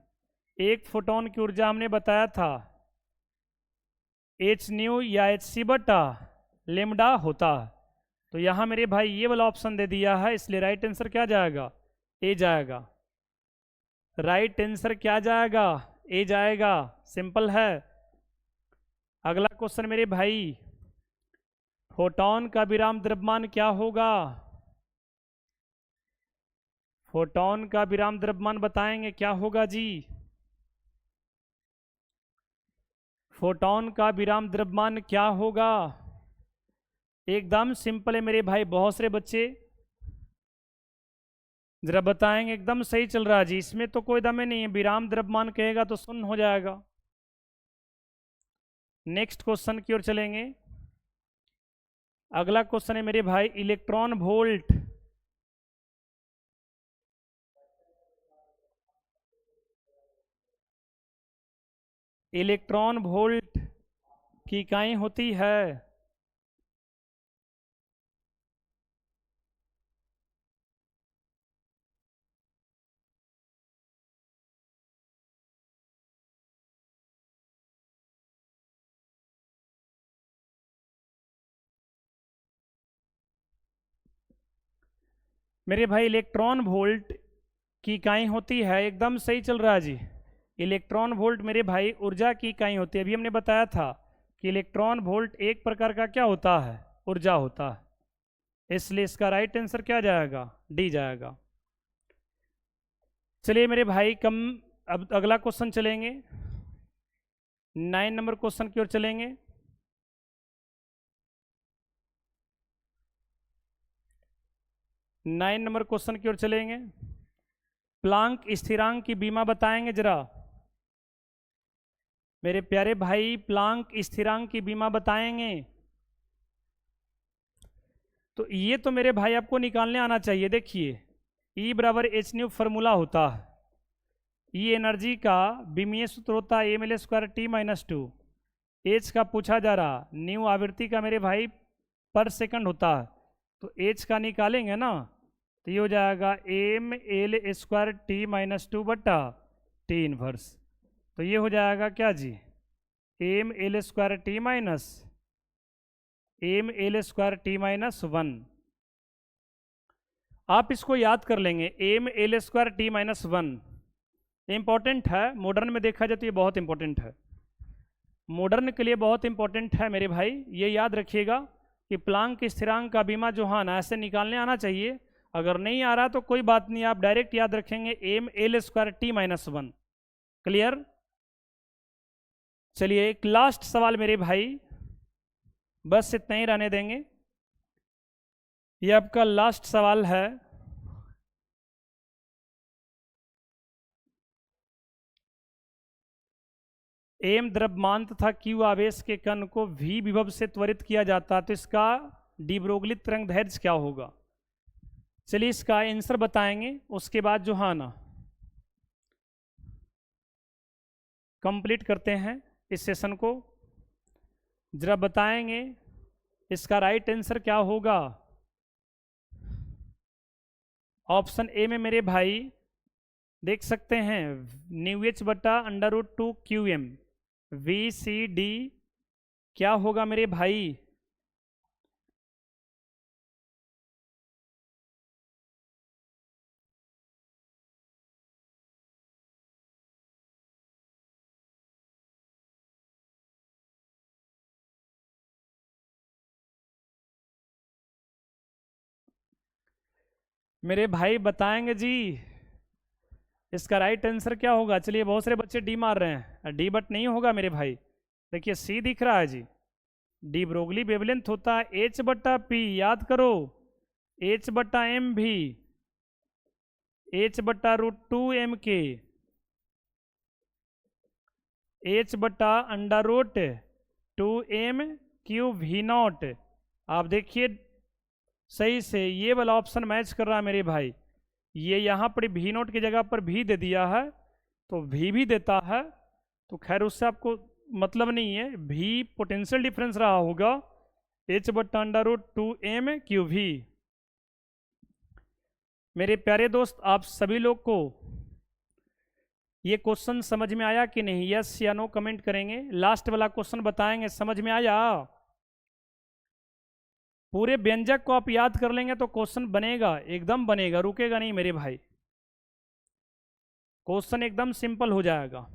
Speaker 1: एक फोटोन की ऊर्जा हमने बताया था एच न्यू या एच सी बटा लेमडा होता। तो यहाँ मेरे भाई ये वाला ऑप्शन दे दिया है, इसलिए राइट आंसर क्या जाएगा, ए जाएगा। राइट आंसर क्या जाएगा, ए जाएगा, सिंपल है। अगला क्वेश्चन मेरे भाई, फोटोन का विराम द्रव्यमान क्या होगा। फोटोन का विराम द्रव्यमान बताएंगे क्या होगा जी। फोटोन का विराम द्रव्यमान क्या होगा। एकदम सिंपल है मेरे भाई, बहुत सारे बच्चे जरा बताएंगे। एकदम सही चल रहा है जी, इसमें तो कोई दमे नहीं है, विराम द्रव्यमान कहेगा तो शून्य हो जाएगा। नेक्स्ट क्वेश्चन की ओर चलेंगे। अगला क्वेश्चन है मेरे भाई, इलेक्ट्रॉन वोल्ट। इलेक्ट्रॉन वोल्ट की इकाई होती है, मेरे भाई इलेक्ट्रॉन वोल्ट की इकाई होती है, एकदम सही चल रहा है जी। इलेक्ट्रॉन वोल्ट मेरे भाई ऊर्जा की इकाई होती है। अभी हमने बताया था कि इलेक्ट्रॉन वोल्ट एक प्रकार का क्या होता है, ऊर्जा होता है, इसलिए इसका राइट आंसर क्या जाएगा, डी जाएगा। चलिए मेरे भाई कम, अब अगला क्वेश्चन चलेंगे, 9 नंबर क्वेश्चन की ओर चलेंगे। 9 नंबर क्वेश्चन की ओर चलेंगे। प्लांक स्थिरांक की बीमा बताएंगे जरा मेरे प्यारे भाई, प्लांक स्थिरांक की बीमा बताएंगे। तो ये तो मेरे भाई आपको निकालने आना चाहिए। देखिए E बराबर एच न्यू फॉर्मूला होता है, ई एनर्जी का विमीय सूत्र होता है m² T-2। एच का पूछा जा रहा, न्यू आवृत्ति का मेरे भाई पर सेकंड होता है, तो एच का निकालेंगे ना, तो ये हो जाएगा m L² T-2 बटा टी इनवर्स। तो ये हो जाएगा क्या जी, m L² T-1। आप इसको याद कर लेंगे, m L² T-1 इंपॉर्टेंट है, मॉडर्न में देखा जाए तो ये बहुत इंपॉर्टेंट है, मॉडर्न के लिए बहुत इंपॉर्टेंट है मेरे भाई। ये याद रखिएगा कि प्लांक स्थिरांक का बीमा जो है ना, ऐसे निकालने आना चाहिए। अगर नहीं आ रहा तो कोई बात नहीं, आप डायरेक्ट याद रखेंगे m L² T-1। क्लियर। चलिए एक लास्ट सवाल मेरे भाई, बस इतना ही रहने देंगे। ये आपका लास्ट सवाल है, एम द्रव्यमान तथा क्यू आवेश के कण को v विभव से त्वरित किया जाता, तो इसका डी ब्रोगली तरंगदैर्घ्य क्या होगा। चलिए इसका आंसर बताएंगे, उसके बाद जो है ना कंप्लीट करते हैं इस सेशन को। जरा बताएंगे इसका राइट आंसर क्या होगा। ऑप्शन ए में मेरे भाई देख सकते हैं, ν/√2 QM VCD क्या होगा मेरे भाई। मेरे भाई बताएंगे जी इसका राइट आंसर क्या होगा। चलिए बहुत सारे बच्चे डी मार रहे हैं, डी बट नहीं होगा मेरे भाई। देखिए सी दिख रहा है जी। डी ब्रोगली वेवलेंथ होता है एच बट्टा पी, याद करो एच बट्टा एम भी, एच बट्टा √2 m k, एच बट्टा √2m³ V0। आप देखिए सही से ये वाला ऑप्शन मैच कर रहा है मेरे भाई। ये यहाँ पर V0 की जगह पर भी दे दिया है तो V भी देता है, तो खैर उससे आपको मतलब नहीं है। V पोटेंशियल डिफरेंस रहा होगा h बट्टा √2m³ मेरे प्यारे दोस्त, आप सभी लोग को ये क्वेश्चन समझ में आया कि नहीं? यस या नो कमेंट करेंगे। लास्ट वाला क्वेश्चन बताएंगे समझ में आया। पूरे व्यंजक को आप याद कर लेंगे तो क्वेश्चन बनेगा, एकदम बनेगा, रुकेगा नहीं मेरे भाई। क्वेश्चन एकदम सिंपल हो जाएगा।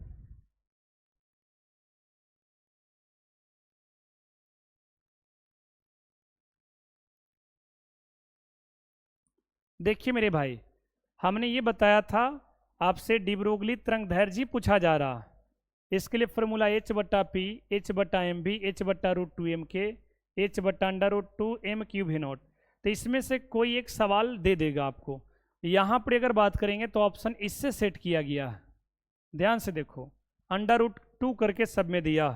Speaker 1: देखिए मेरे भाई, हमने ये बताया था आपसे डी ब्रोगली तरंगदैर्घ्य पूछा जा रहा। इसके लिए फॉर्मूला h बट्टा पी, एच बट्टा एम भी, एच बट्टा √2m k, एच बट्टा √2m³ V0। तो इसमें से कोई एक सवाल दे देगा आपको। यहाँ पर अगर बात करेंगे तो ऑप्शन इससे सेट किया गया है, ध्यान से देखो, √2 करके सब में दिया।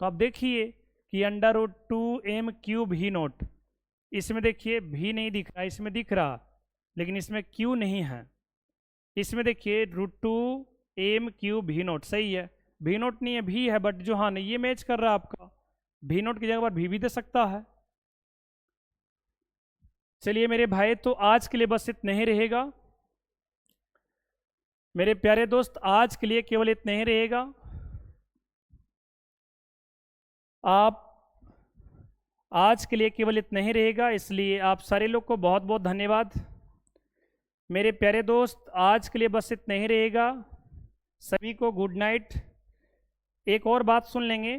Speaker 1: तो आप देखिए कि √2m³ V0, इसमें देखिए भी नहीं दिख रहा, इसमें दिख रहा लेकिन इसमें Q नहीं है। इसमें देखिए √2m³ V0 सही है, V0 नहीं है भी है, बट जो हाँ नहीं ये मैच कर रहा है आपका, V0 की जगह पर भी दे सकता है। चलिए मेरे भाई, तो आज के लिए बस इतना ही रहेगा मेरे प्यारे दोस्त, आज के लिए केवल इतना ही रहेगा। आप आज के लिए केवल इतना ही रहेगा, इसलिए आप सारे लोग को बहुत बहुत धन्यवाद। मेरे प्यारे दोस्त, आज के लिए बस इतना ही रहेगा। सभी को गुड नाइट। एक और बात सुन लेंगे,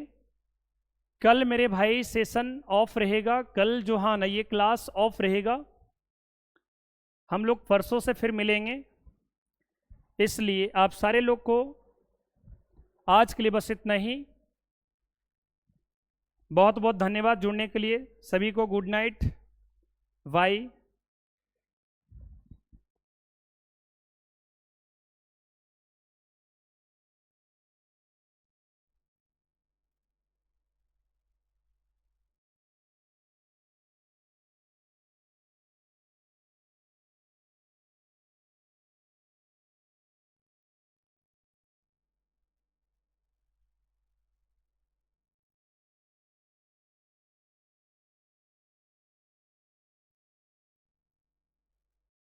Speaker 1: कल मेरे भाई सेशन ऑफ रहेगा, कल जो हाँ ना ये क्लास ऑफ रहेगा, हम लोग परसों से फिर मिलेंगे। इसलिए आप सारे लोग को आज के लिए बस इतना ही। बहुत बहुत धन्यवाद जुड़ने के लिए। सभी को गुड नाइट, बाय।